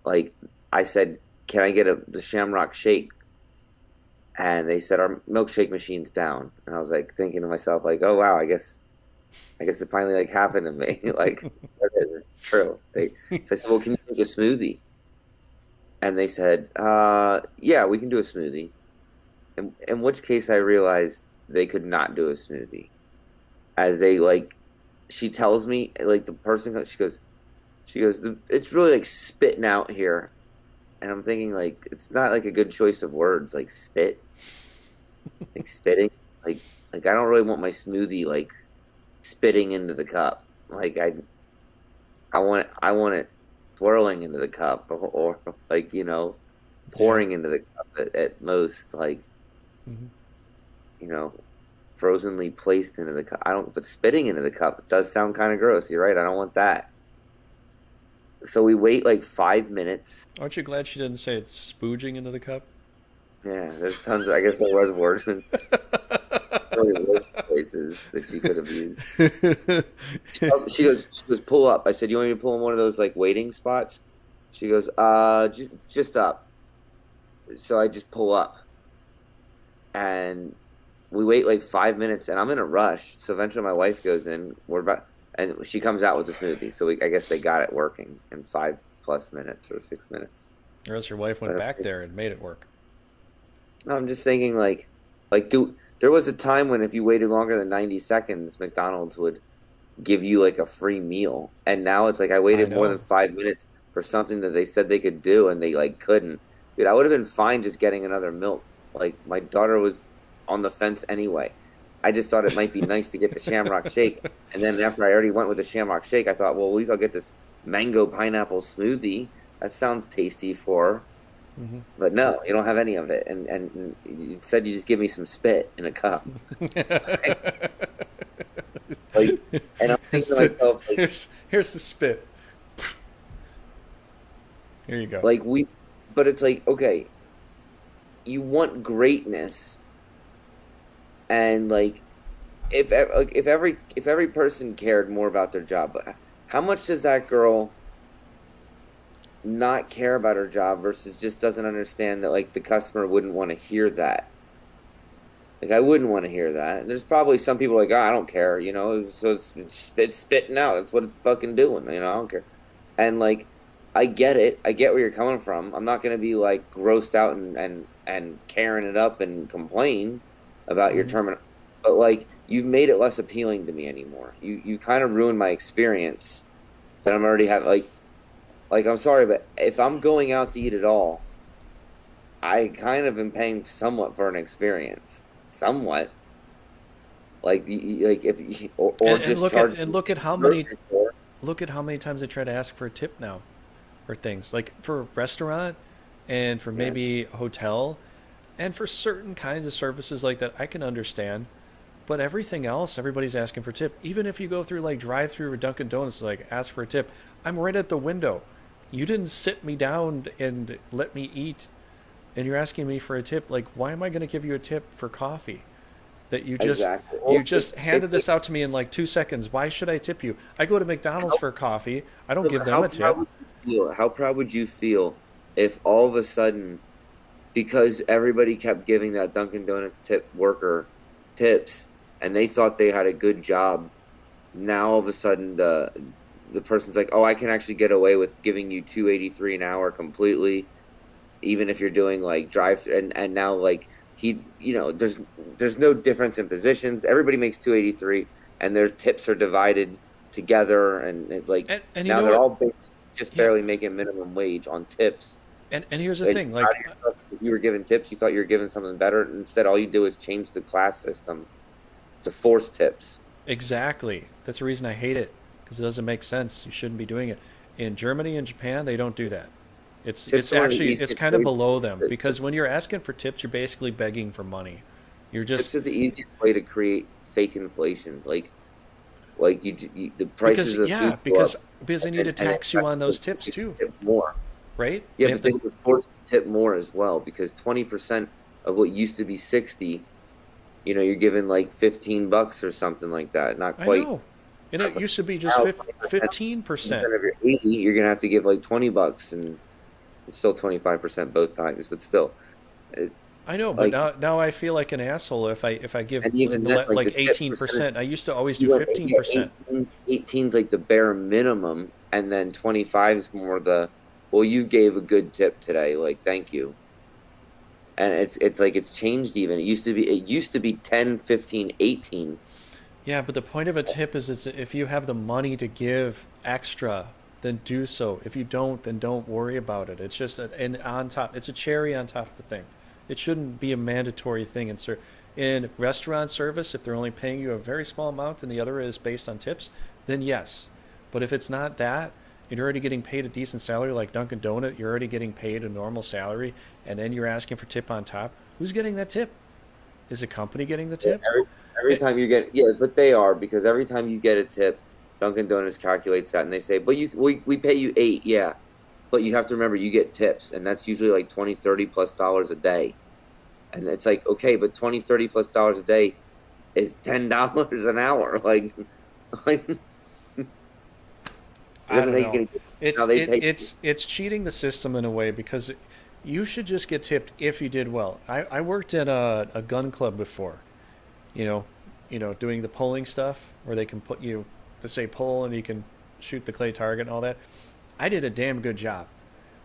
like I said, "Can I get the Shamrock Shake?" and they said our milkshake machine's down. And I was like thinking to myself, like, oh wow, I guess it finally like happened to me. Like, it is, it's true. So I said, well, can you make a smoothie? And they said, yeah, we can do a smoothie. In which case I realized they could not do a smoothie. As they like, she tells me, like the person, she goes, it's really like spitting out here. And I'm thinking like, it's not like a good choice of words, like spit, like spitting, like I don't really want my smoothie like spitting into the cup. Like I want it swirling into the cup, or like Yeah. pouring into the cup at most, like Hmm. you know frozenly placed into the cup. I don't, but spitting into the cup does sound kind of gross. You're right. I don't want that. So we wait like 5 minutes. Aren't you glad she didn't say it's spooging into the cup? Yeah, there's tons. I guess there was words, really worse places that she could have used. She goes, pull up. I said, you want me to pull in one of those like waiting spots? She goes, just up. So I just pull up, and we wait like 5 minutes, and I'm in a rush. So eventually my wife goes in. And she comes out with the smoothie. So I guess they got it working in 5+ minutes or 6 minutes. Or else your wife went back there and made it work. No, I'm just thinking there was a time when if you waited longer than 90 seconds, McDonald's would give you like a free meal. And now it's like I I waited more than know. 5 minutes for something that they said they could do and they like couldn't. Dude, I would have been fine just getting another milk. Like my daughter was on the fence anyway. I just thought it might be nice to get the Shamrock Shake. And then after I already went with the Shamrock Shake, I thought, well, at least I'll get this mango pineapple smoothie. That sounds tasty for her. Hmm. But no, you don't have any of it. And you said you just give me some spit in a cup. Like, and I'm thinking to myself, Here's the spit. Here you go. like but it's like, okay, you want greatness, and like, if every person cared more about their job, how much does that girl not care about her job versus just doesn't understand that like the customer wouldn't want to hear that. Like I wouldn't want to hear that. And there's probably some people like, oh, I don't care, so it's spitting out. That's what it's fucking doing, I don't care. And like, I get it. I get where you're coming from. I'm not gonna be like grossed out and carrying it up and complain about your Hmm. terminal. But like, you've made it less appealing to me anymore. You kind of ruined my experience that I'm already having. Like I'm sorry, but if I'm going out to eat at all, I kind of am paying somewhat for an experience, somewhat. Like if or And just charge look at how many grocery store. times they try to ask for a tip now, for things like for a restaurant, and for Yeah, maybe a hotel, and for certain kinds of services like that, I can understand. But everything else, everybody's asking for tip. Even if you go through like drive through or Dunkin' Donuts, like ask for a tip. I'm right at the window. You didn't sit me down and let me eat, and you're asking me for a tip. Like, why am I going to give you a tip for coffee that exactly. you Well, just handed it's like, this out to me in like 2 seconds? Why should I tip you? I go to McDonald's how for coffee. I don't give them how a proud tip. would you feel? How proud would you feel if all of a sudden, because everybody kept giving that Dunkin' Donuts tip worker tips, and they thought they had a good job, now all of a sudden the person's like, oh, I can actually get away with giving you 283 an hour completely, even if you're doing like drive through, and now like there's no difference in positions. Everybody makes 283, and their tips are divided together, and like And you now know they're what? all basically just Yeah. barely making minimum wage on tips. And here's the And thing. proud Like, of yourself, if you were given tips, you thought you were giving something better. Instead, all you do is change the class system to force tips. exactly. That's the reason I hate it, because it doesn't make sense. You shouldn't be doing it. In Germany and Japan, they don't do that. Tips It's are one of the actually it's easiest kind of ways. below them, because when you're asking for tips, you're basically begging for money. You're Tips just are the easiest way to create fake inflation. Like the prices because of food yeah, go up, because they need to and tax you on those tips they too, tip more. right? Yeah, They have but they to. were forced to tip more as well because 20% of what used to be 60, you're given like $15 or something like that. Not I quite. know, and it used to be just Now 20%, 15%. 20% of your 80, you're gonna have to give like $20, and it's still 25% both times, but still. I know, but Like, now I feel like an asshole if I give and even then, like the like tip percentage, 18%. I used to always do you want 15%. 18's like the bare minimum, and then 25's more the, well, you gave a good tip today, like thank you. And it's like it's changed even. It used to be 10, 15, 18. Yeah, but the point of a tip is if you have the money to give extra, then do so. If you don't, then don't worry about it. It's just and on top, it's a cherry on top of the thing. It shouldn't be a mandatory thing in restaurant service. If they're only paying you a very small amount and the other is based on tips, then yes. But if it's not that, and you're already getting paid a decent salary like Dunkin' Donut, you're already getting paid a normal salary, and then you're asking for tip on top. Who's getting that tip? Is the company getting the tip? Every It, time you get, yeah, but they are, because every time you get a tip, Dunkin' Donuts calculates that and they say, but we pay you 8, yeah. But you have to remember you get tips, and that's usually like 20, 30 plus dollars a day. And it's like, okay, but 20, 30 plus dollars a day is $10 an hour. Like it I doesn't don't make know. any difference how they pay. It's cheating the system in a way because you should just get tipped if you did well. I worked at a gun club before, you know, doing the polling stuff where they can put you to say poll and you can shoot the clay target and all that. I did a damn good job,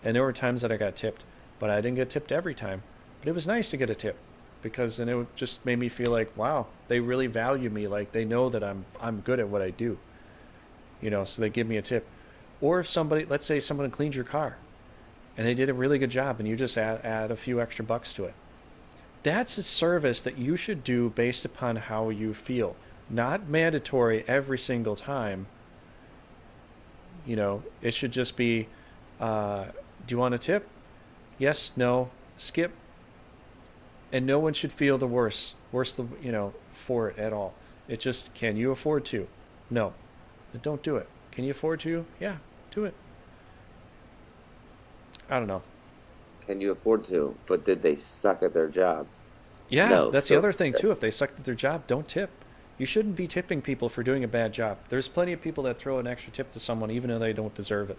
and there were times that I got tipped, but I didn't get tipped every time. But it was nice to get a tip because then it just made me feel like wow, they really value me. Like they know that I'm good at what I do. So they give me a tip. Or if somebody, let's say someone cleaned your car and they did a really good job and you just add a few extra bucks to it. That's a service that you should do based upon how you feel. Not mandatory every single time. It should just be, do you want a tip? Yes, no, skip. And no one should feel the for it at all. It just, can you afford to? No, then don't do it. Can you afford to? Yeah, do it. I don't know. Can you afford to? But did they suck at their job? Yeah, No. that's the So other thing too. If they sucked at their job, don't tip. You shouldn't be tipping people for doing a bad job. There's plenty of people that throw an extra tip to someone even though they don't deserve it.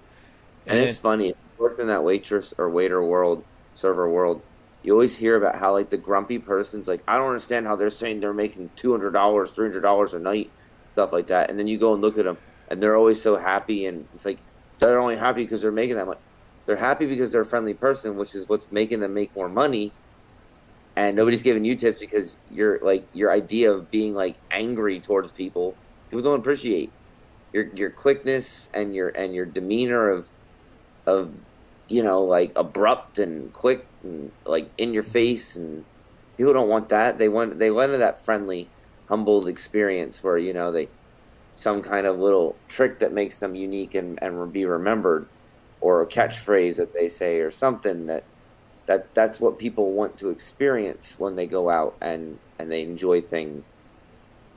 And And it's then, funny, if you worked in that waitress or waiter world, server world, you always hear about how like the grumpy person's like, I don't understand how they're saying they're making $200, $300 a night, stuff like that. And then you go and look at them, and they're always so happy, and it's like they're only happy because they're making that much. They're happy because they're a friendly person, which is what's making them make more money. And nobody's giving you tips because you're like your idea of being like angry towards people don't appreciate your quickness and your demeanor of like abrupt and quick and like in your face, and people don't want that. They want that friendly, humbled experience where they some kind of little trick that makes them unique and be remembered, or a catchphrase that they say, or something that's what people want to experience when they go out and they enjoy things.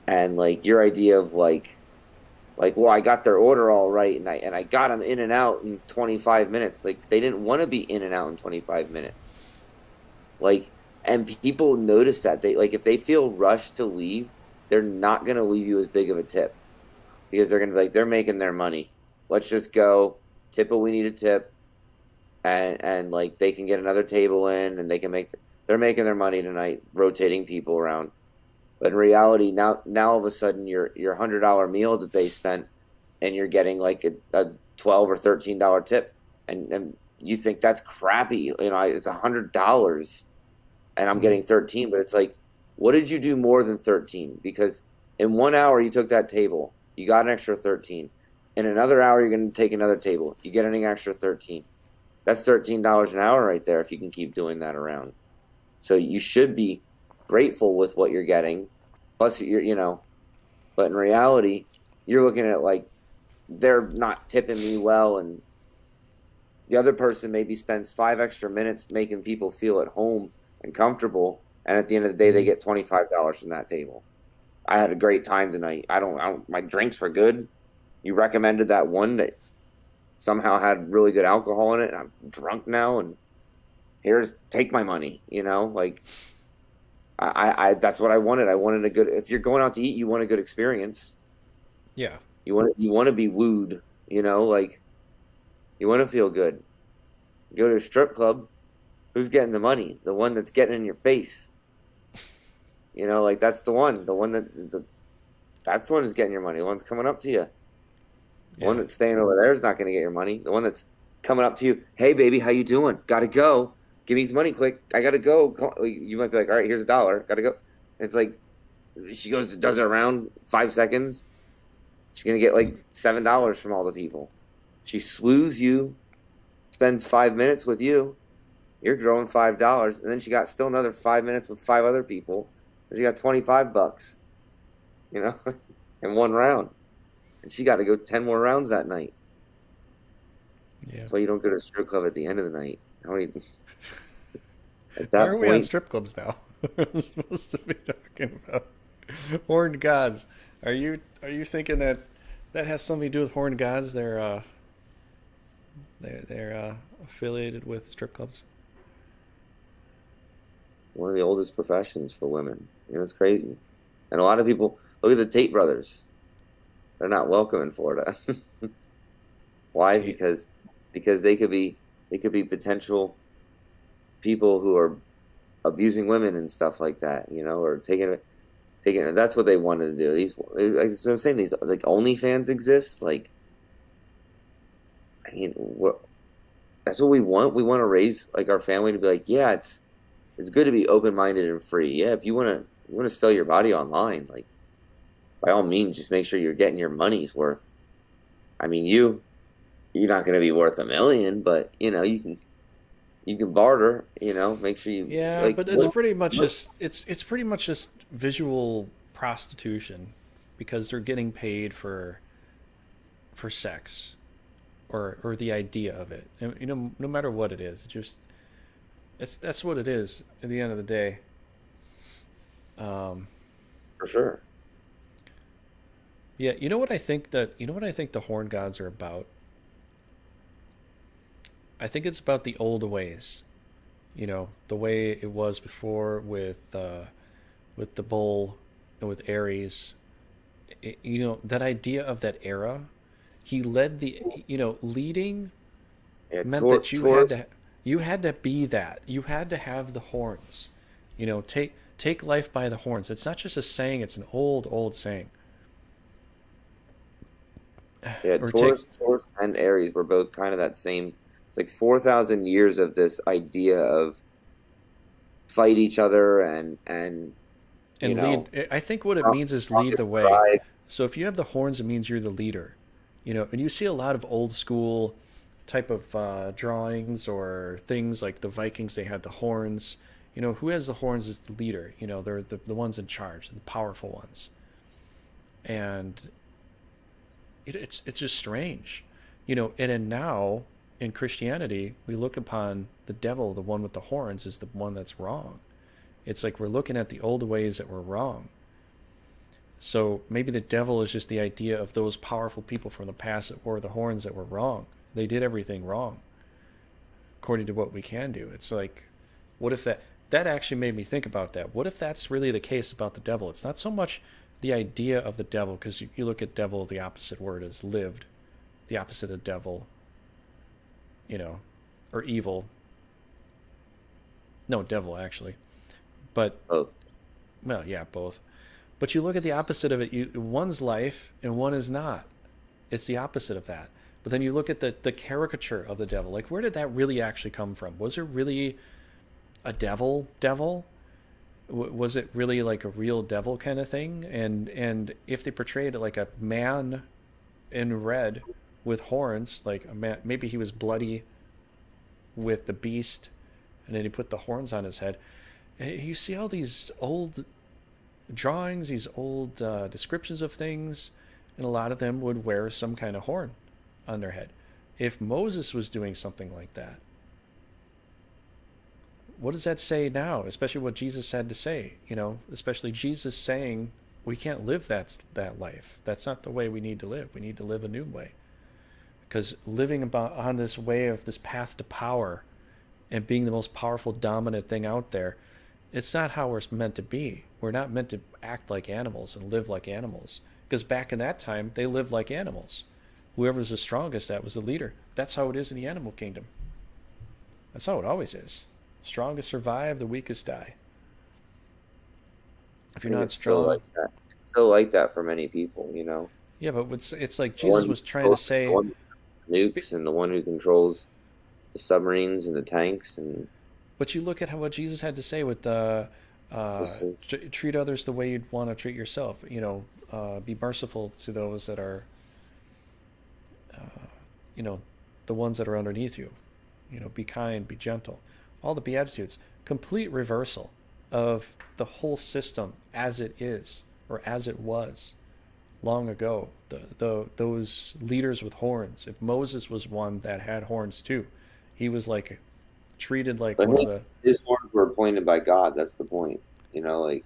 And like your idea of well, I got their order all right, and I got them in and out in 25 minutes. Like they didn't want to be in and out in 25 minutes. Like, and people notice that they like if they feel rushed to leave, they're not going to leave you as big of a tip, because they're going to be like, they're making their money. Let's just go tip what we need to tip, and like they can get another table in, and they can they're making their money tonight, rotating people around. But in reality, now all of a sudden your $100 meal that they spent, and you're getting like a $12 or $13 tip, and you think that's crappy. It's $100, and I'm mhm. getting 13, but it's like, what did you do more than 13? Because in 1 hour you took that table, you got an extra 13. In another hour you're going to take another table, you get an extra 13. That's $13 an hour right there if you can keep doing that around. So you should be grateful with what you're getting. Plus, but in reality, you're looking at it like they're not tipping me well, and the other person maybe spends 5 extra minutes making people feel at home and comfortable, and at the end of the day, they get $25 from that table. I had a great time tonight. My drinks were good. You recommended that one that somehow had really good alcohol in it, and I'm drunk now, and take my money. Like I that's what I wanted. I wanted a good. If you're going out to eat, you want a good experience. Yeah. You want to be wooed. Like you want to feel good. You go to a strip club, Who's getting the money? The one that's getting in your face. Like that's the one. That's the one who's getting your money. The one's coming up to you. The one Yeah. that's staying over there is not going to get your money. The one that's coming up to you, hey baby, how you doing? Gotta go. Give me the money quick. I gotta go. You might be like, all right, here's $1. Gotta go. It's like she does it around 5 seconds. She's gonna get like $7 from all the people. She slews you, spends 5 minutes with you. You're growing $5, and then she got still another 5 minutes with 5 other people. And she got $25, in one round, and she got to go 10 more rounds that night. Yeah. That's why you don't go to a strip club at the end of the night. How many? At Why that are we on point, strip clubs now? We're supposed to be talking about horned gods. Are you thinking that has something to do with horned gods? They're affiliated with strip clubs. one of the oldest professions for women. It's crazy. And a lot of people look at the Tate brothers. They're not welcome in Florida. Why? Tate. Because they could be potential people who are abusing women and stuff like that, or taking it. That's what they wanted to do. Like I'm saying, these like OnlyFans exist. Like, that's what we want. We want to raise like our family to be like, yeah, it's good to be open-minded and free. Yeah, if you want to sell your body online, like by all means, just make sure you're getting your money's worth. I mean, you're not going to be worth $1 million, but you can barter. Make sure you. Yeah, like, but it's pretty much just visual prostitution, because they're getting paid for sex, or the idea of it. And, no matter what it is, that's what it is at the end of the day. For sure. Yeah, you know what I think the horn gods are about? I think it's about the old ways. The way it was before with the bull and with Aries. That idea of that era. He led leading Yeah, meant that Taurus. you had to be that. You had to have the horns. Take life by the horns. It's not just a saying, it's an old saying. Yeah, Or Taurus and Aries were both kind of that same. It's like 4,000 years of this idea of fight each other and lead. I think what it means is lead the way. drive. So if you have the horns, it means you're the leader. And you see a lot of old school type of drawings or things like the Vikings. They had the horns. Who has the horns is the leader. They're the ones in charge, the powerful ones. And it's just strange. And then now in Christianity, we look upon the devil, the one with the horns, as the one that's wrong. It's like we're looking at the old ways that were wrong. So maybe the devil is just the idea of those powerful people from the past that wore the horns that were wrong. They did everything wrong, according to what we can do. It's like, what if that actually made me think about that. What if that's really the case about the devil? It's not so much the idea of the devil, because you look at devil, the opposite word is lived. The opposite of devil, or evil. No, devil, actually. But, Both. well, yeah, both. But you look at the opposite of it. One's life and one is not. It's the opposite of that. But then you look at the caricature of the devil. Like, where did that really actually come from? Was there really a devil? Was it really like a real devil kind of thing? And if they portrayed it like a man in red with horns, like a man, maybe he was bloody with the beast, and then he put the horns on his head. And you see all these old drawings, these old descriptions of things, and a lot of them would wear some kind of horn on their head. If Moses was doing something like that, what does that say now? Especially what Jesus had to say, especially Jesus saying we can't live that life. That's not the way we need to live. We need to live a new way. Because living on this way of this path to power and being the most powerful, dominant thing out there, it's not how we're meant to be. We're not meant to act like animals and live like animals. Because back in that time, they lived like animals. Whoever was the strongest, that was the leader. That's how it is in the animal kingdom. That's how it always is. Strongest survive, the weakest die. If I you're think not it's still strong, like that. Still like that for many people, you know. yeah, but it's like The Jesus one who was trying to controls the say, one with nukes and the one who controls the submarines and the tanks and but you look at what Jesus had to say with the missiles. treat others the way you'd want to treat yourself. Be merciful to those that are, you know, the ones that are underneath you. Be kind, be gentle. All the Beatitudes. Complete reversal of the whole system as it is or as it was long ago. Those leaders with horns. If Moses was one that had horns too, he was like treated like But one of the. his horns were appointed by God. That's the point. You know, like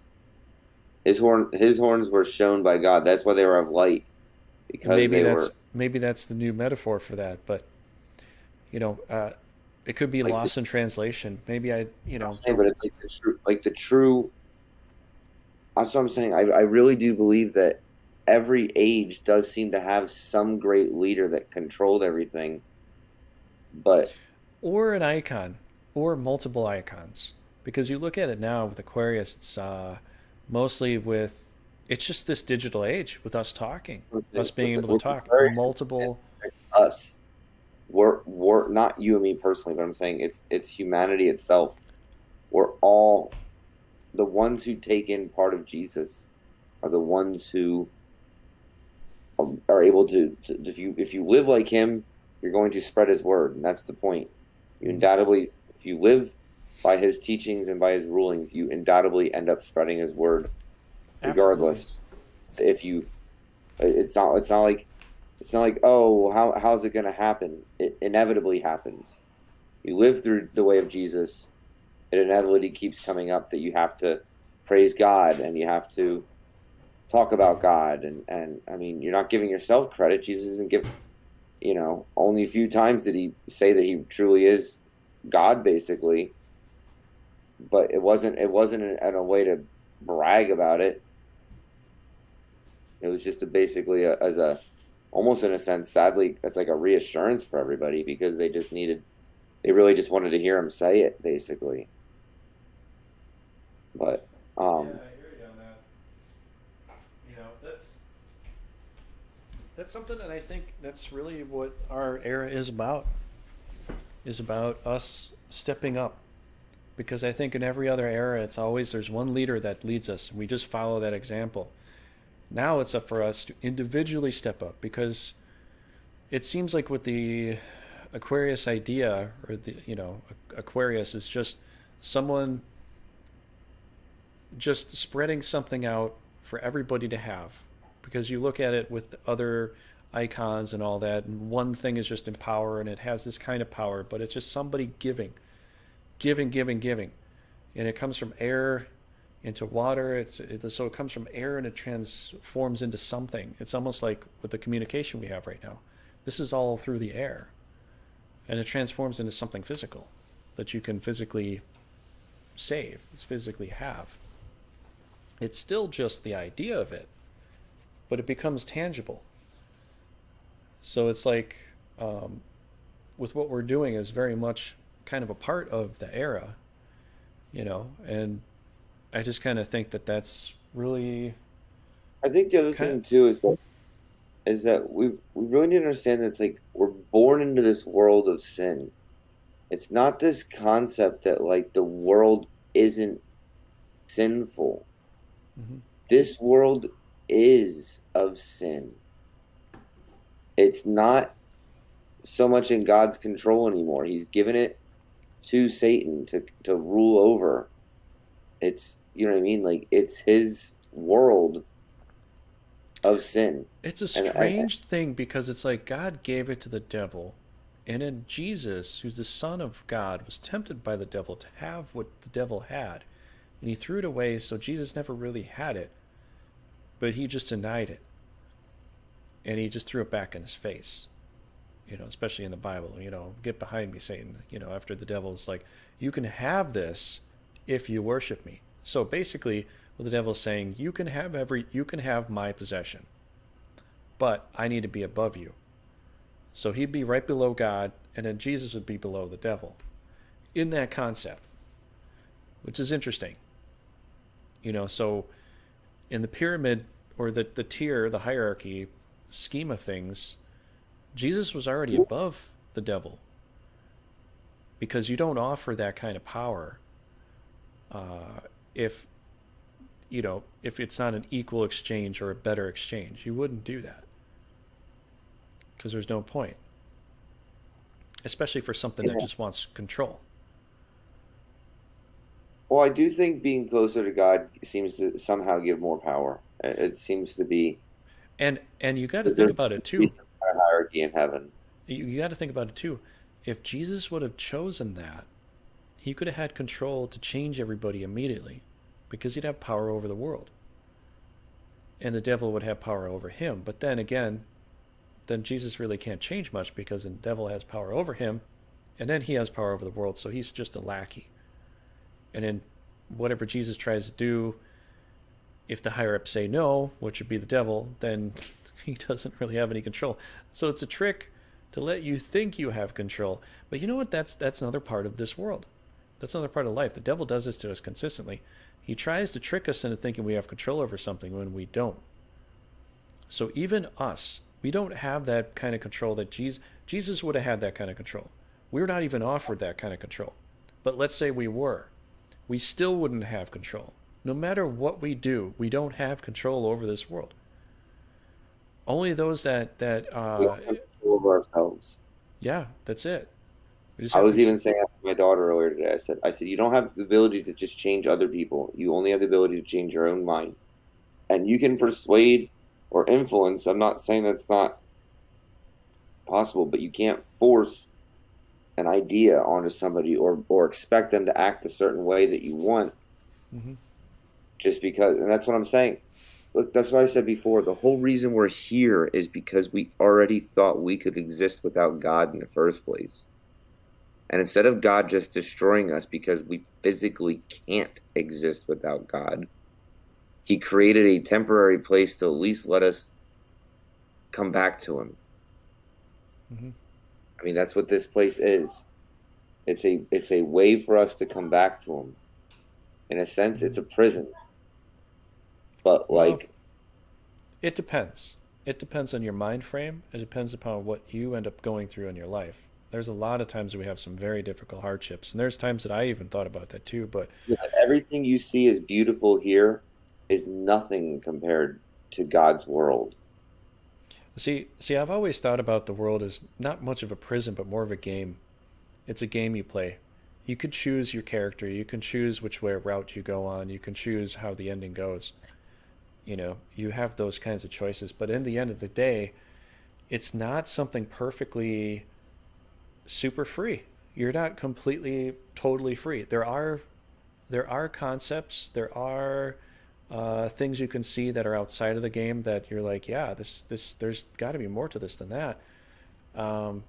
his horns were shown by God. That's why they were of light And because they were. maybe that's the new metaphor for that. But you know, uh, it could be Like lost in translation. Maybe I, I'm saying, don't. but it's like the true. That's what I'm saying. I really do believe that every age does seem to have some great leader that controlled everything. But Or an icon, or multiple icons. Because you look at it now with Aquarius, it's mostly with. It's just this digital age with us talking, I'm saying, us being able to with the talk Aquarius, multiple. us, we're not you and me personally, but I'm saying it's humanity itself. We're all the ones who take in part of Jesus are the ones who are able to if you live like him, you're going to spread his word, and that's the point. You undoubtedly, if you live by his teachings and by his rulings, you undoubtedly end up spreading his word, Absolutely. regardless. If you, it's not like oh how's it going to happen? It inevitably happens. You live through the way of Jesus, it inevitably keeps coming up that you have to praise God and you have to talk about God and I mean you're not giving yourself credit. Jesus isn't give only a few times did he say that he truly is God basically, but it wasn't in a way to brag about it. It was just basically as a almost in a sense sadly as like a reassurance for everybody because they really just wanted to hear him say it basically. But Yeah, I hear you on that. That's something that I think that's really what our era is about. Is about us stepping up. Because I think in every other era, it's always there's one leader that leads us. And we just follow that example. Now it's up for us to individually step up because it seems like with the Aquarius idea or the Aquarius is just someone just spreading something out for everybody to have. Because you look at it with other icons and all that, and one thing is just in power and it has this kind of power, but it's just somebody giving, giving, giving, giving. And it comes from air into water. So it comes from air and it transforms into something. It's almost like with the communication we have right now. This is all through the air. And it transforms into something physical that you can physically save, physically have. It's still just the idea of it, but it becomes tangible. So it's like with what we're doing is very much kind of a part of the era, and I just kind of think that that's really I think the other kind of, thing too is that we really need to understand that it's like we're born into this world of sin. It's not this concept that like the world isn't sinful. mhm. This world is of sin. It's not so much in God's control anymore. He's given it to Satan to rule over. It's you know what I mean? Like it's his world of sin. It's a And strange thing because it's like God gave it to the devil, and then Jesus, who's the Son of God, was tempted by the devil to have what the devil had, and he threw it away. So Jesus never really had it, but he just denied it, and he just threw it back in his face. Especially in the Bible, get behind me, Satan. After the devil's like, you can have this if you worship me. So basically, what the devil's saying, you can have my possession, but I need to be above you. So he'd be right below God, and then Jesus would be below the devil. In that concept, which is interesting. So in the pyramid or the tier, the hierarchy scheme of things, Jesus was already above the devil because you don't offer that kind of power if if it's not an equal exchange or a better exchange. You wouldn't do that because there's no point, especially for something that Yeah. just wants control. Well, I do think being closer to God seems to somehow give more power. It seems to be And you got to that think there's about it some too. kind of hierarchy in heaven. You got to think about it too. If Jesus would have chosen that, he could have had control to change everybody immediately because he'd have power over the world. And the devil would have power over him. But then again, then Jesus really can't change much because the devil has power over him and then he has power over the world. So he's just a lackey. And then whatever Jesus tries to do, if the higher ups say no, which would be the devil, then he doesn't really have any control. So it's a trick to let you think you have control. But you know what? That's another part of this world. That's another part of life. The devil does this to us consistently. He tries to trick us into thinking we have control over something when we don't. So even us, we don't have that kind of control that Jesus would have had that kind of control. We're not even offered that kind of control. But let's say we were. We still wouldn't have control. No matter what we do, we don't have control over this world. Only those We don't have control over ourselves. yeah, that's it. We just I have was control. even saying that to my daughter earlier today. I said, you don't have the ability to just change other people. You only have the ability to change your own mind. And you can persuade or influence. I'm not saying that's not possible, but you can't force an idea onto somebody or expect them to act a certain way that you want Hmm. just because. And that's what I'm saying. Look, that's what I said before. The whole reason we're here is because we already thought we could exist without God in the first place. And instead of God just destroying us because we physically can't exist without God, he created a temporary place to at least let us come back to him. Hmm. I mean, that's what this place is. It's a way for us to come back to him. In a sense, Hmm. it's a prison. But Well, like, it depends. It depends on your mind frame. It depends upon what you end up going through in your life. There's a lot of times we have some very difficult hardships, and there's times that I even thought about that too. But yeah, everything you see as beautiful here is nothing compared to God's world. see, I've always thought about the world as not much of a prison, but more of a game. It's a game you play. You can choose your character. You can choose which way route you go on. You can choose how the ending goes. You have those kinds of choices. But in the end of the day, it's not something perfectly super free. You're not completely, totally free. There are concepts. There are things you can see that are outside of the game that you're like, yeah, this there's got to be more to this than that. Um,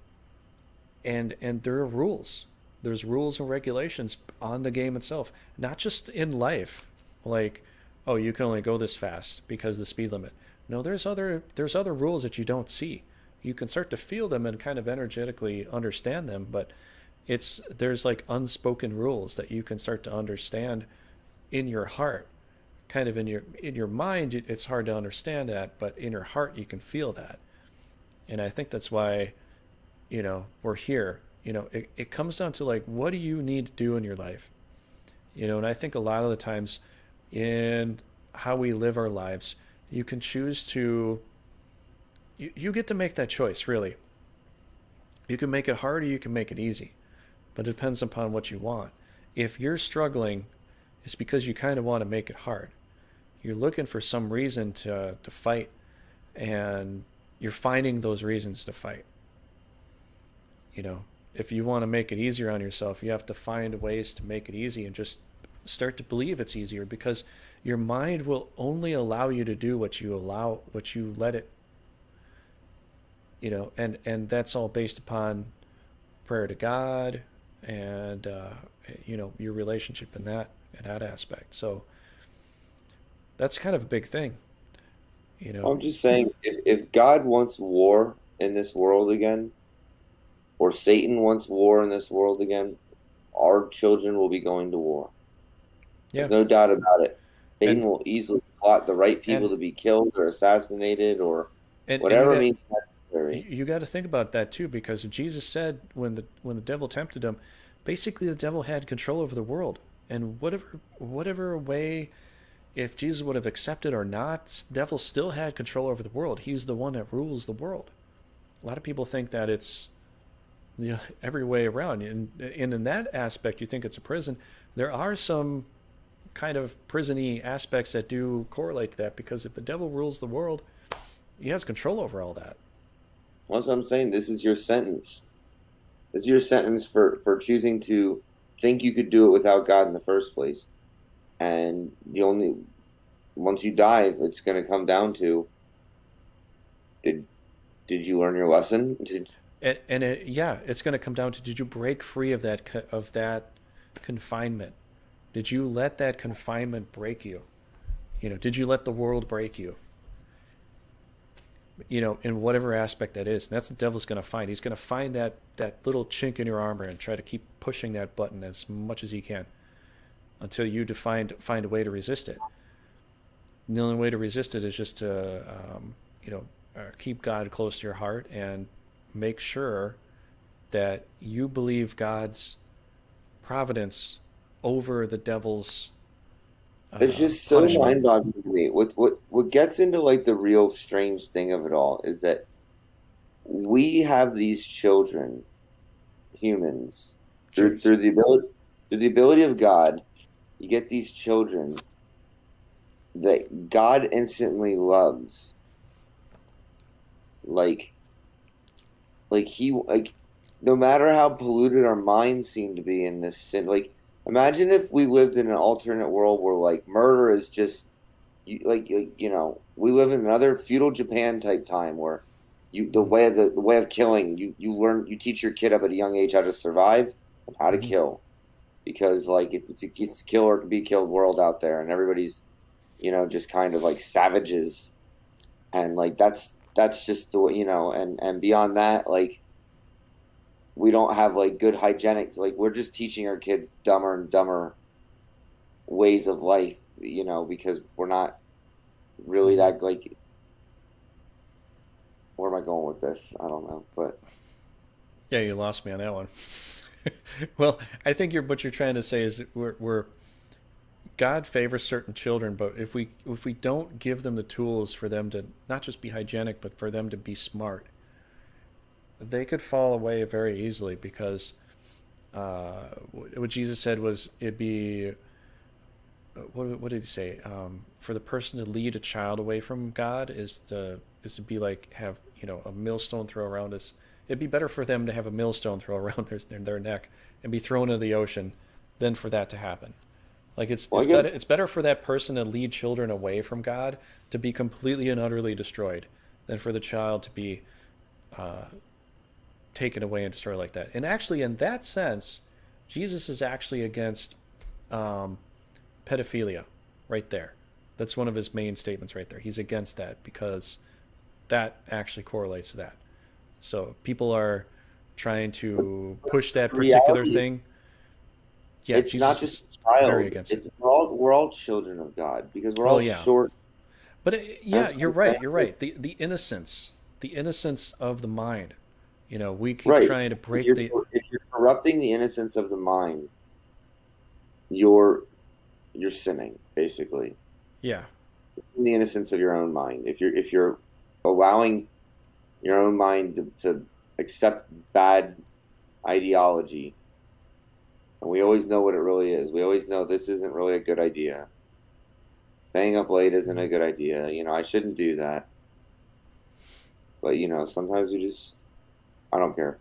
and there are rules. There's rules and regulations on the game itself, not just in life. Like, oh, you can only go this fast because of the speed limit. No, there's other rules that you don't see. You can start to feel them and kind of energetically understand them, but there's like unspoken rules that you can start to understand in your heart. Kind of in your mind, it's hard to understand that, but in your heart, you can feel that. And I think that's why we're here. It comes down to like, what do you need to do in your life? And I think a lot of the times in how we live our lives, you can choose to, you get to make that choice, really. You can make it hard or you can make it easy, but it depends upon what you want. If you're struggling, it's because you kind of want to make it hard. You're looking for some reason to fight, and you're finding those reasons to fight. you know, if you want to make it easier on yourself, you have to find ways to make it easy and just start to believe it's easier, because your mind will only allow you to do what you let it, and that's all based upon prayer to God and your relationship in that aspect. So that's kind of a big thing, you know. I'm just saying, if God wants war in this world again, or Satan wants war in this world again, our children will be going to war. There's Yeah. no doubt about it. Satan And will easily plot the right people and to be killed or assassinated or and you whatever got means necessary. you got to think about that too, because Jesus said when the devil tempted him, basically the devil had control over the world, and whatever way, if Jesus would have accepted or not, devil still had control over the world. He's the one that rules the world. A lot of people think that it's every way around, and in that aspect, you think it's a prison. There are some kind of prisony aspects that do correlate to that, because if the devil rules the world, he has control over all that. That's what I'm saying. This is your sentence. This is your sentence for choosing to think you could do it without God in the first place. And the only once you dive, it's going to come down to did did you learn your lesson? Yeah, it's going to come down to, did you break free of that confinement? Did you let that confinement break you? Did you let the world break you? In whatever aspect that is. And that's what the devil's going to find. He's going to find that little chink in your armor and try to keep pushing that button as much as he can until you find a way to resist it. And the only way to resist it is just to, keep God close to your heart and make sure that you believe God's providence over the devil's It's just so punishment. mind-boggling to me. What gets into like the real strange thing of it all is that we have these children, humans, through Jews. through the ability of God, you get these children that God instantly loves. Like like no matter how polluted our minds seem to be in this sin, like imagine if we lived in an alternate world where like murder is just we live in another feudal Japan type time where the way of killing, you learn, you teach your kid up at a young age how to survive and how to Mm-hmm. kill, because like if it's a kill or be killed world out there and everybody's just kind of like savages, and like that's just the way, and beyond that, like we don't have like good hygienic, like we're just teaching our kids dumber and dumber ways of life, because we're not really Mm-hmm. that like, where am I going with this? I don't know, but Yeah, you lost me on that one. Well, I think what you're trying to say is we're God favors certain children, but if we don't give them the tools for them to not just be hygienic, but for them to be smart, they could fall away very easily, because what Jesus said was, it'd be, what did he say? For the person to lead a child away from God is to be like, have a millstone throw around us. It'd be better for them to have a millstone throw around their neck and be thrown into the ocean than for that to happen. Like it's well, it's I guess better it's better for that person to lead children away from God to be completely and utterly destroyed than for the child to be uh, taken away and destroyed like that. And actually, in that sense, Jesus is actually against um, pedophilia, right there. That's one of his main statements right there. He's against that because that actually correlates to that. So people are trying to push that the particular reality is thing. Yeah, it's not Jesus just was a very child, against it. it's we're all children of God because we're Oh all yeah, short. but yeah, That's you're what right. I'm You're saying. right. The innocence of the mind. We keep Right. trying to If break you're the. if you're corrupting the innocence of the mind, you're you're sinning, basically. Yeah. In the innocence of your own mind. If you're allowing your own mind to accept bad ideology, and we always know what it really is. We always know this isn't really a good idea. Staying up late isn't Mm-hmm. a good idea. I shouldn't do that. But sometimes you just I don't care.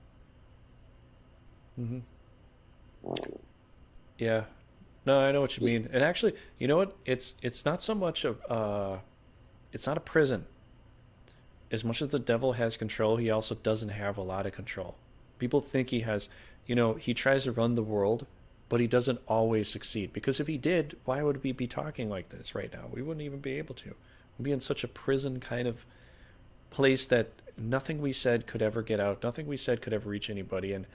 Mm-hmm. I don't know. Yeah. No, I know what you Just mean. And actually, you know what? It's not so much it's not a prison. As much as the devil has control, he also doesn't have a lot of control. People think he has, he tries to run the world, but he doesn't always succeed. Because if he did, why would we be talking like this right now? We wouldn't even be able to. We'd be in such a prison kind of place that nothing we said could ever get out, nothing we said could ever reach anybody, and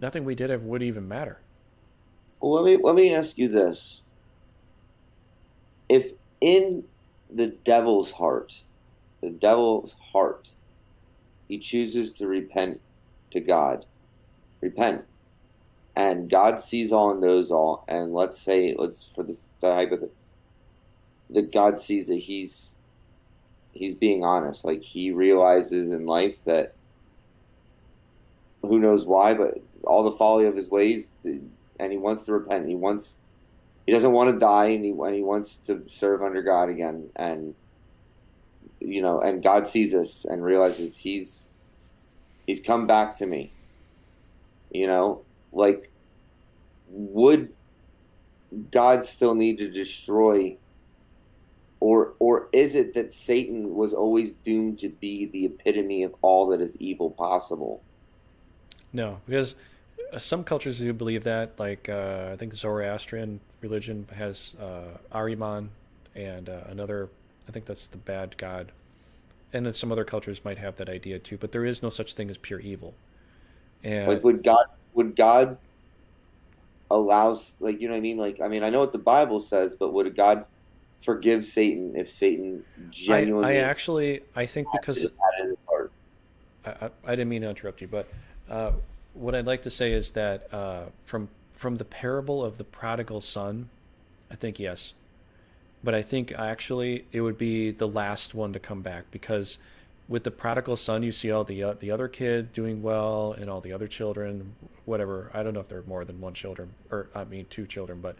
nothing we did ever would even matter. well, let me ask you this. if in the devil's heart, the devil's heart, he chooses to repent to God, repent, and God sees all and knows all, and let's for the hypothetical, that God sees that he's being honest, like he realizes in life that who knows why, but all the folly of his ways, and he wants to repent. He doesn't want to die, and he wants to serve under God again, and and God sees us and realizes he's come back to me. Like, would God still need to destroy, or is it that Satan was always doomed to be the epitome of all that is evil possible? No, because some cultures do believe that. Like I think Zoroastrian religion has Ahriman and another. I think that's the bad god. And then some other cultures might have that idea too. But there is no such thing as pure evil. And Like, would God allows, like, you know what I mean? Like, I mean, I know what the Bible says, but would God forgive Satan if Satan I genuinely actually I think because had in his heart? I didn't mean to interrupt you, but uh, what I'd like to say is that from the parable of the prodigal son, I think yes, but I think actually it would be the last one to come back because with the prodigal son, you see all the other kid doing well and all the other children, whatever. I don't know if there are more than one children, or I mean two children, but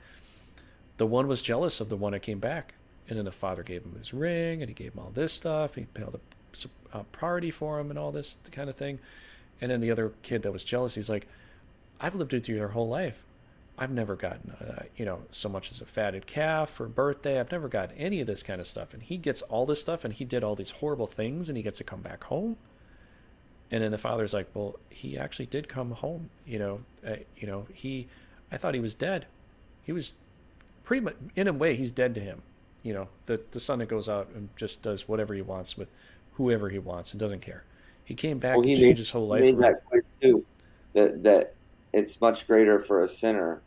the one was jealous of the one that came back, and then the father gave him his ring and he gave him all this stuff. He held a party for him and all this kind of thing. And then the other kid that was jealous, he's like, I've lived with you your whole life. I've never gotten, so much as a fatted calf for a birthday. I've never gotten any of this kind of stuff. And he gets all this stuff, and he did all these horrible things, and he gets to come back home. And then the father's like, well, he actually did come home. I thought he was dead. He was pretty much, in a way, he's dead to him. The son that goes out and just does whatever he wants with whoever he wants and doesn't care. He came back to change his whole life. He made that clear too, that it's much greater for a sinner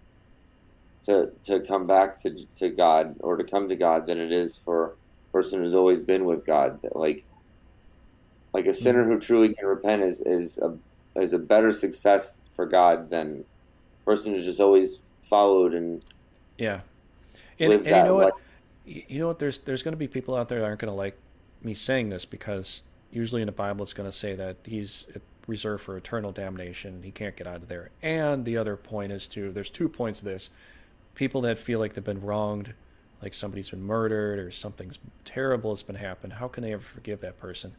to come back to God, or to come to God, than it is for a person who's always been with God. That like a sinner who truly can repent is a better success for God than a person who's just always followed and yeah. And lived you that know life. what? You know what? There's going to be people out there that aren't going to like me saying this because usually in the Bible it's going to say that he's reserved for eternal damnation. He can't get out of there. And the other point is there's 2 points to this. People that feel like they've been wronged, like somebody's been murdered or something's terrible has been happened. How can they ever forgive that person?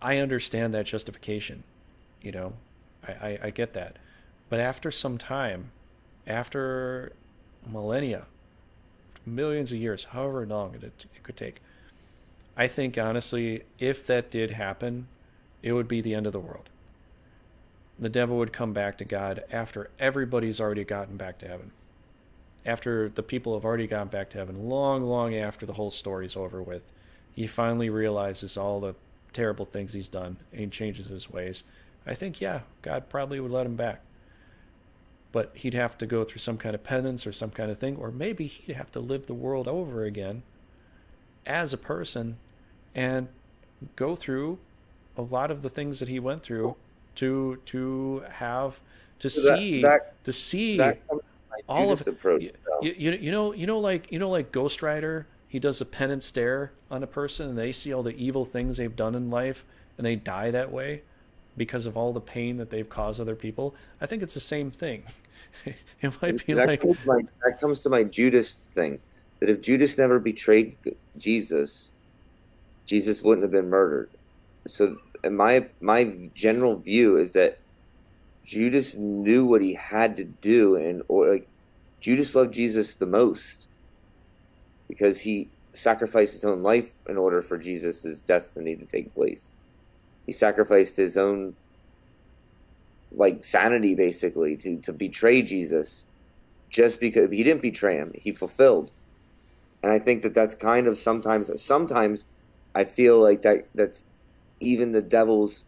I understand that justification. I get that. But after some time, after millennia, millions of years, however long it could take, I think honestly, if that did happen, it would be the end of the world. The devil would come back to God after everybody's already gotten back to heaven. After the people have already gotten back to heaven, long, long after the whole story's over with, he finally realizes all the terrible things he's done and changes his ways. I think, yeah, God probably would let him back. But he'd have to go through some kind of penance or some kind of thing, or maybe he'd have to live the world over again as a person and go through a lot of the things that he went through to have to So see that to see that comes to my all of Judas approach, though. like Ghost Rider, he does a penance stare on a person and they see all the evil things they've done in life and they die that way because of all the pain that they've caused other people. I think it's the same thing. It might be like That comes to my Judas thing. That if Judas never betrayed Jesus, Jesus wouldn't have been murdered. So, and my general view is that Judas knew what he had to do, or like Judas loved Jesus the most because he sacrificed his own life in order for Jesus' destiny to take place. He sacrificed his own sanity basically to betray Jesus, just because he didn't betray him, he fulfilled. And I think that's kind of sometimes I feel like that's even the devil's.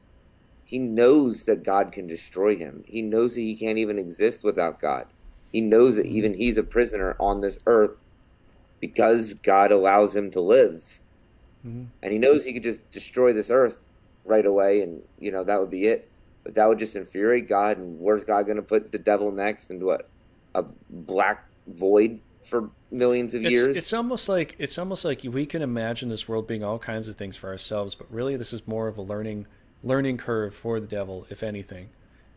He knows that God can destroy him. He knows that he can't even exist without God. He knows that even he's a prisoner on this earth because God allows him to live. Mm-hmm. And he knows he could just destroy this earth right away, and that would be it. But that would just infuriate God. And where's God going to put the devil next? Into a black void for millions of It's years? almost like we can imagine this world being all kinds of things for ourselves, but really this is more of a learning curve for the devil, if anything,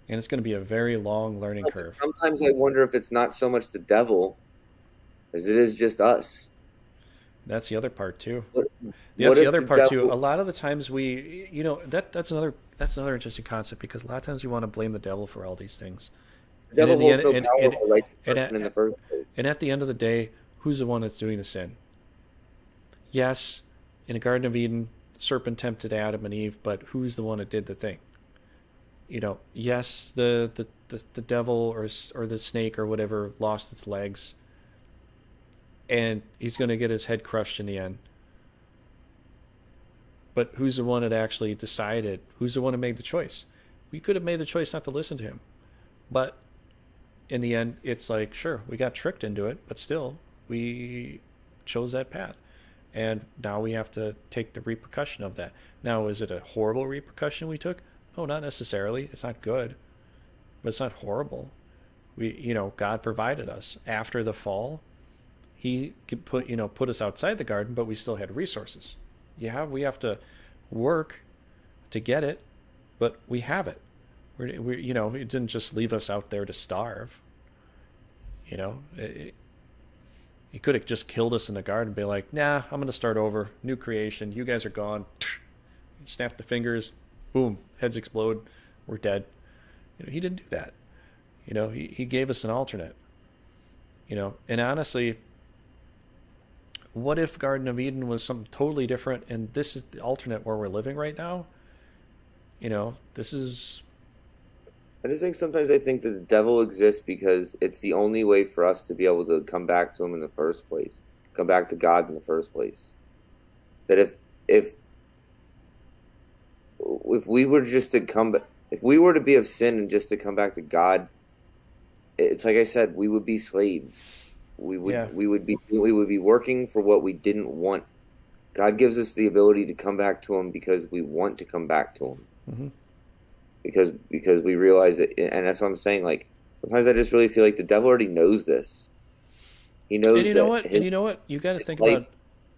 and it's going to be a very long learning curve. Sometimes I wonder if it's not so much the devil as it is just us. That's the other part too. What, what That's the if other the part too. A devil, lot of the times that's another interesting concept, because a lot of times we want to blame the devil for all these things, the and devil in the holds end, no power over a righteous person in the first place? and at the end of the day, who's the one that's doing the sin? Yes, in the Garden of Eden, the serpent tempted Adam and Eve, but who's the one that did the thing? Yes, the devil or the snake or whatever lost its legs, and he's going to get his head crushed in the end. But who's the one that actually decided? Who's the one who made the choice? We could have made the choice not to listen to him, but in the end, it's like, sure, we got tricked into it, but still, we chose that path. And now we have to take the repercussion of that. Now, is it a horrible repercussion we took? No, not necessarily. It's not good, but it's not horrible. God provided us after the fall. He could put us outside the garden, but we still had resources. Yeah, we have to work to get it, but we have it. It didn't just leave us out there to starve. He could have just killed us in the garden and be like, nah, I'm going to start over. New creation. You guys are gone. Snap the fingers. Boom. Heads explode. We're dead. He didn't do that. He gave us an alternate. And honestly, what if Garden of Eden was something totally different, and this is the alternate where we're living right now? This is... I just think sometimes I think that the devil exists because it's the only way for us to be able to come back to him in the first place, come back to God in the first place. That if we were just to come, if we were to be of sin and just to come back to God, it's like I said, we would be slaves. We would be working for what we didn't want. God gives us the ability to come back to him because we want to come back to him. Mm-hmm. Because we realize that, and that's what I'm saying. Like, sometimes I just really feel like the devil already knows this. He knows. And you know what? You got to think about.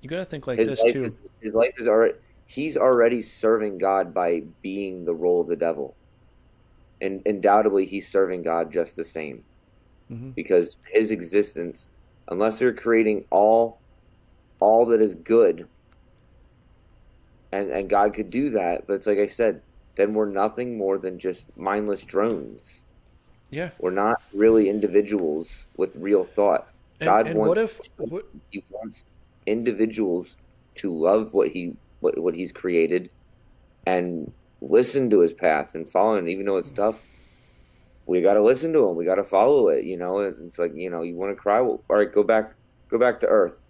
You got to think like this too. His life is already. He's already serving God by being the role of the devil, and undoubtedly he's serving God just the same. Mm-hmm. Because his existence, unless they're creating all that is good, and God could do that, but it's like I said, then we're nothing more than just mindless drones. Yeah. We're not really individuals with real thought. He wants individuals to love what he's created and listen to his path and follow it. Even though it's tough, we got to listen to him. We got to follow it. It's like, you want to cry. Well, all right, go back to Earth.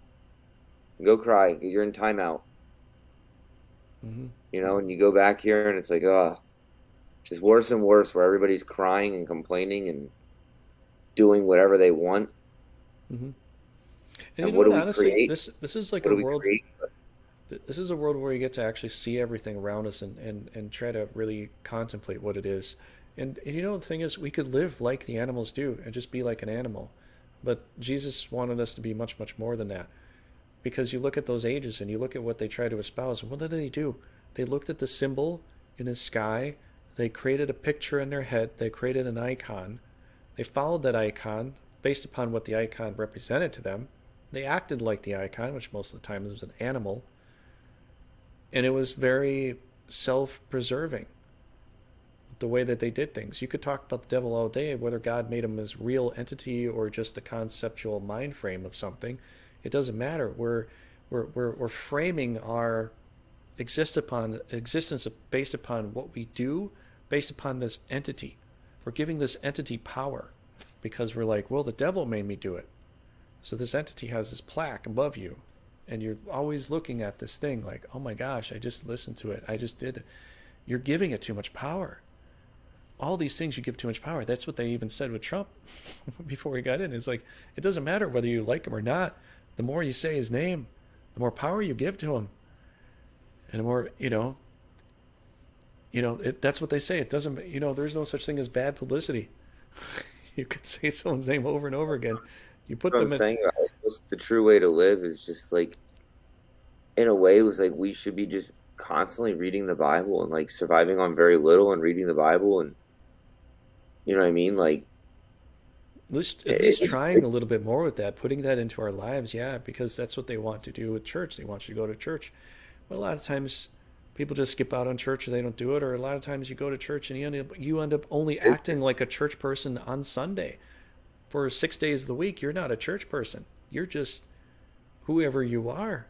Go cry. You're in timeout. Mm-hmm. And you go back here and it's like, just worse and worse, where everybody's crying and complaining and doing whatever they want. Mm-hmm. And what do we create? This is like a world. This is a world where you get to actually see everything around us and try to really contemplate what it is. And the thing is, we could live like the animals do and just be like an animal. But Jesus wanted us to be much, much more than that. Because you look at those ages and you look at what they try to espouse, and what did they do? They looked at the symbol in the sky. They created a picture in their head. They created an icon. They followed that icon based upon what the icon represented to them. They acted like the icon, which most of the time was an animal. And it was very self-preserving, the way that they did things. You could talk about the devil all day, whether God made him as real entity or just a conceptual mind frame of something. It doesn't matter. We're framing our existence based upon what we do, based upon this entity. We're giving this entity power because we're like, well, the devil made me do it. So this entity has this plaque above you, and you're always looking at this thing like, oh my gosh, I just listened to it. I just did it. You're giving it too much power. All these things you give too much power. That's what they even said with Trump before he got in. It's like, it doesn't matter whether you like him or not. The more you say his name, the more power you give to him. And the more, that's what they say. It doesn't, there's no such thing as bad publicity. You could say someone's name over and over again. You put What I'm them in. saying, the true way to live is just like, in a way, it was like we should be just constantly reading the Bible and like surviving on very little and reading the Bible, and you know what I mean? Like, At least trying a little bit more with that, putting that into our lives, yeah, because that's what they want to do with church. They want you to go to church. But a lot of times people just skip out on church or they don't do it, or a lot of times you go to church and you end up only acting like a church person on Sunday. For 6 days of the week, you're not a church person. You're just whoever you are,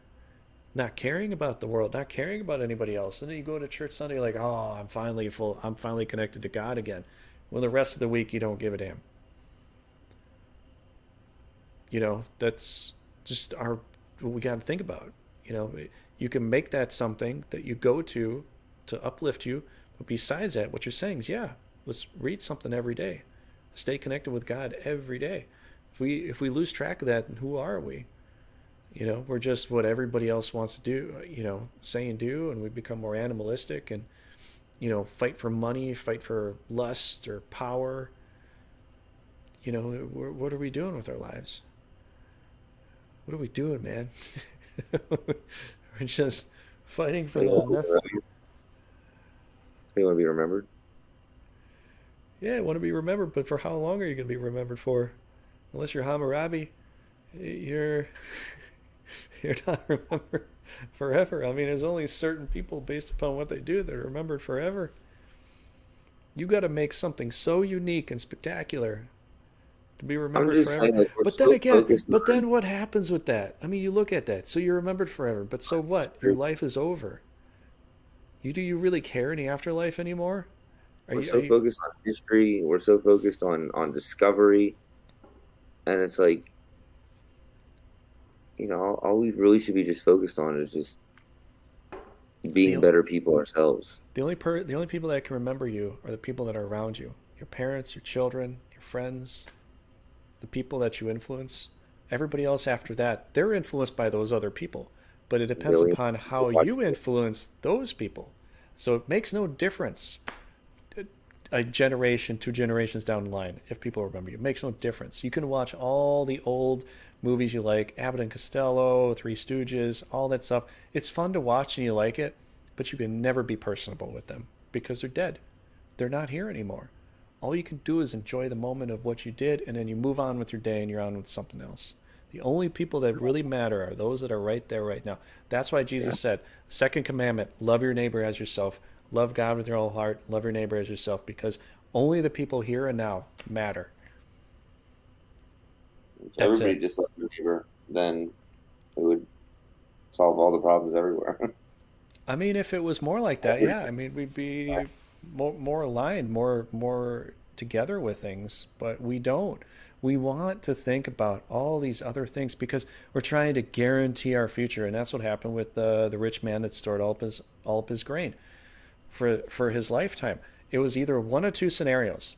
not caring about the world, not caring about anybody else. And then you go to church Sunday, you're like, oh, I'm finally connected to God again. Well, the rest of the week, you don't give a damn. That's just what we got to think about. You can make that something that you go to uplift you. But besides that, what you're saying is, yeah, let's read something every day. Stay connected with God every day. If we lose track of that, then who are we? We're just what everybody else wants to do, say and do, and we become more animalistic and, fight for money, fight for lust or power. What are we doing with our lives? What are we doing, man? We're just fighting for the necessary. you want to be remembered. Yeah, I want to be remembered, but for how long are you going to be remembered for? Unless you're Hammurabi, you're you're not remembered forever. I mean, there's only certain people based upon what they do that are remembered forever. You got to make something so unique and spectacular to be I'm remembered just forever. saying, like, we're But then so again, focused but on. then what happens with that? I mean, you look at that. So you're remembered forever, but so what? Your life is over. Do you really care in the afterlife anymore? Are We're you are so you focused on history. We're so focused on discovery, and it's like, all we really should be just focused on is just being the better people ourselves. the only people that can remember you are the people that are around you. Your parents, your children, your friends, the people that you influence. Everybody else after that, they're influenced by those other people. But it depends Really, upon how watching you this. influence those people. So it makes no difference a generation, 2 generations down the line, if people remember you. It makes no difference. You can watch all the old movies you like, Abbott and Costello, Three Stooges, all that stuff. It's fun to watch and you like it, but you can never be personable with them because they're dead. They're not here anymore. All you can do is enjoy the moment of what you did, and then you move on with your day and you're on with something else. The only people that really matter are those that are right there right now. That's why Yeah, Jesus said, second commandment, love your neighbor as yourself. Love God with your whole heart. Love your neighbor as yourself, because only the people here and now matter. if That's everybody it. just loved their neighbor, then it would solve all the problems everywhere. I mean, if it was more like that, yeah. I mean, we'd be more aligned, more together with things. But we don't. We want to think about all these other things because we're trying to guarantee our future, and that's what happened with the rich man that stored all of his grain for his lifetime. It was either one or two scenarios.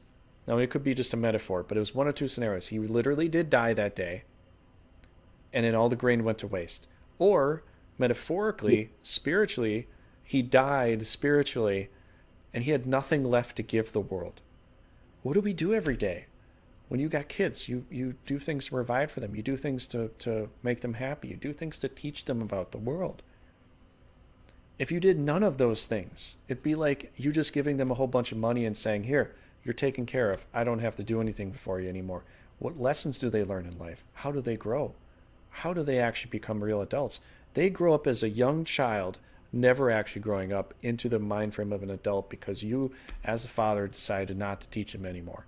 Now it could be just a metaphor, but it was one or two scenarios. He literally did die that day, and then all the grain went to waste. Or metaphorically, spiritually, he died spiritually and he had nothing left to give the world. What do we do every day? When you got kids, you do things to provide for them. You do things to make them happy. You do things to teach them about the world. If you did none of those things, it'd be like you just giving them a whole bunch of money and saying, here, you're taken care of. I don't have to do anything for you anymore. What lessons do they learn in life? How do they grow? How do they actually become real adults? They grow up as a young child, never actually growing up into the mind frame of an adult because you, as a father, decided not to teach them anymore.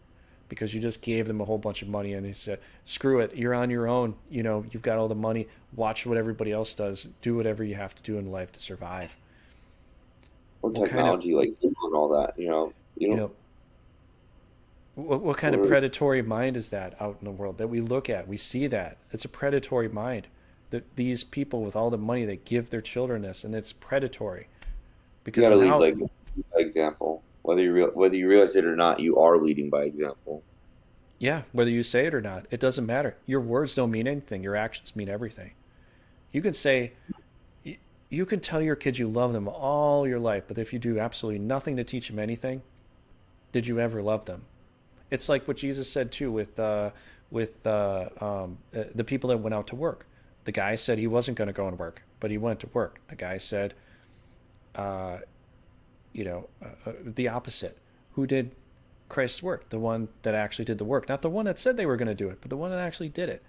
Because you just gave them a whole bunch of money and they said, screw it, you're on your own. You've got all the money. Watch what everybody else does. Do whatever you have to do in life to survive. Or What kind of, technology, like Google and all that. You you know, know, what kind of we're, predatory mind is that out in the world that we look at? We see that. It's a predatory mind. That these people with all the money, they give their children this, and it's predatory. you Because got to lead now, by example. Whether you realize it or not, you are leading by example. Yeah, whether you say it or not, it doesn't matter. Your words don't mean anything. Your actions mean everything. You can say, you can tell your kids you love them all your life, but if you do absolutely nothing to teach them anything, did you ever love them? It's like what Jesus said too with the people that went out to work. The guy said he wasn't going to go and work, but he went to work. The guy said, uh, the opposite. Who did Christ's work? The one that actually did the work, not the one that said they were going to do it, but the one that actually did it.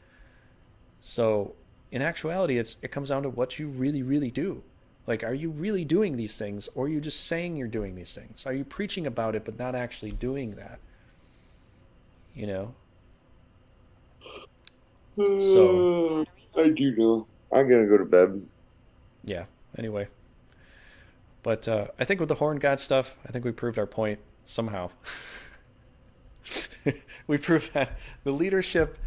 So in actuality, it comes down to what you really, really do. Like, are you really doing these things, or are you just saying you're doing these things? Are you preaching about it but not actually doing that? You know. So I do know. I'm gonna go to bed. yeah. Anyway, but I think with the horn god stuff, I think we proved our point somehow. We proved that the leadership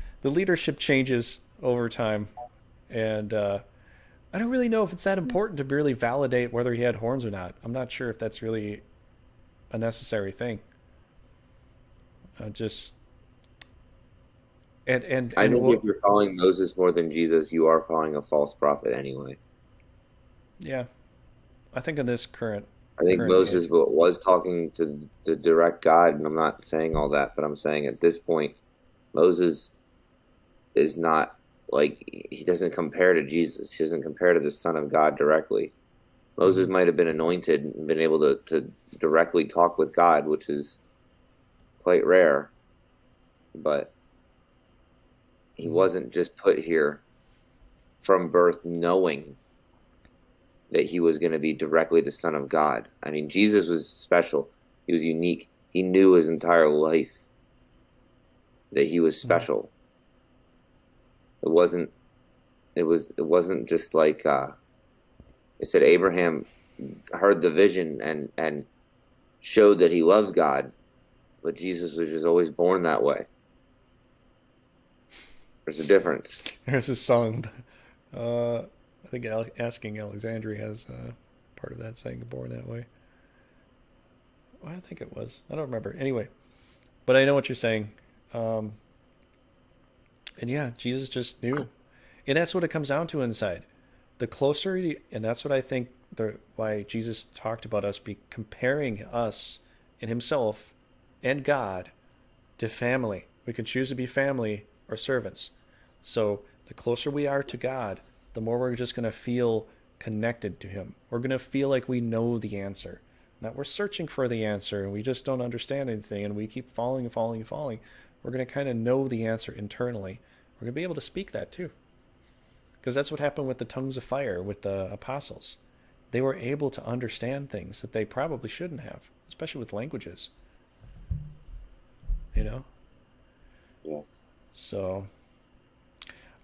changes over time, and I don't really know if it's that important to really validate whether he had horns or not. I'm not sure if that's really a necessary thing. Just I and think what? if you're following Moses more than Jesus, you are following a false prophet anyway. Yeah, I think in this I think current Moses age. was talking to the direct God, and I'm not saying all that, but I'm saying at this point, Moses is not like he doesn't compare to Jesus. He doesn't compare to the Son of God directly. Moses Hmm. might have been anointed and been able to directly talk with God, which is quite rare, but he Hmm. wasn't just put here from birth knowing that he was going to be directly the Son of God. I mean, Jesus was special. He was unique. He knew his entire life that he was Hmm. special. It wasn't. It wasn't just like it said. Abraham heard the vision and showed that he loved God, but Jesus was just always born that way. There's a difference. There's a song. I think Asking Alexandria has part of that saying "born that way." Well, I think it was. I don't remember. Anyway, but I know what you're saying. Um, and yeah, Jesus just knew, and that's what it comes down to inside. The closer, and that's what I think why Jesus talked about us be comparing us and Himself and God to family. We can choose to be family or servants. So the closer we are to God, the more we're just going to feel connected to Him. We're going to feel like we know the answer. Not we're searching for the answer and we just don't understand anything and we keep falling and falling and falling. We're going to kind of know the answer internally. We're going to be able to speak that too. Because that's what happened with the tongues of fire with the apostles. They were able to understand things that they probably shouldn't have, especially with languages, you know? Yeah. So,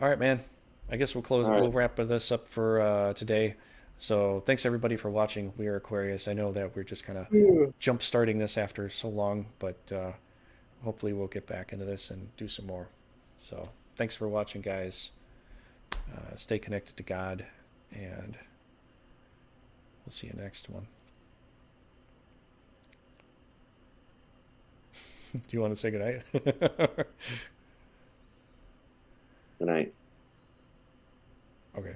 all right, man. I guess All we'll right. wrap this up for today. So, thanks everybody for watching We Are Aquarius. I know that we're just kind of Yeah. jump starting this after so long, but hopefully we'll get back into this and do some more. So, thanks for watching, guys. Stay connected to God, and we'll see you next one. Do you want to say goodnight? Good night. Okay.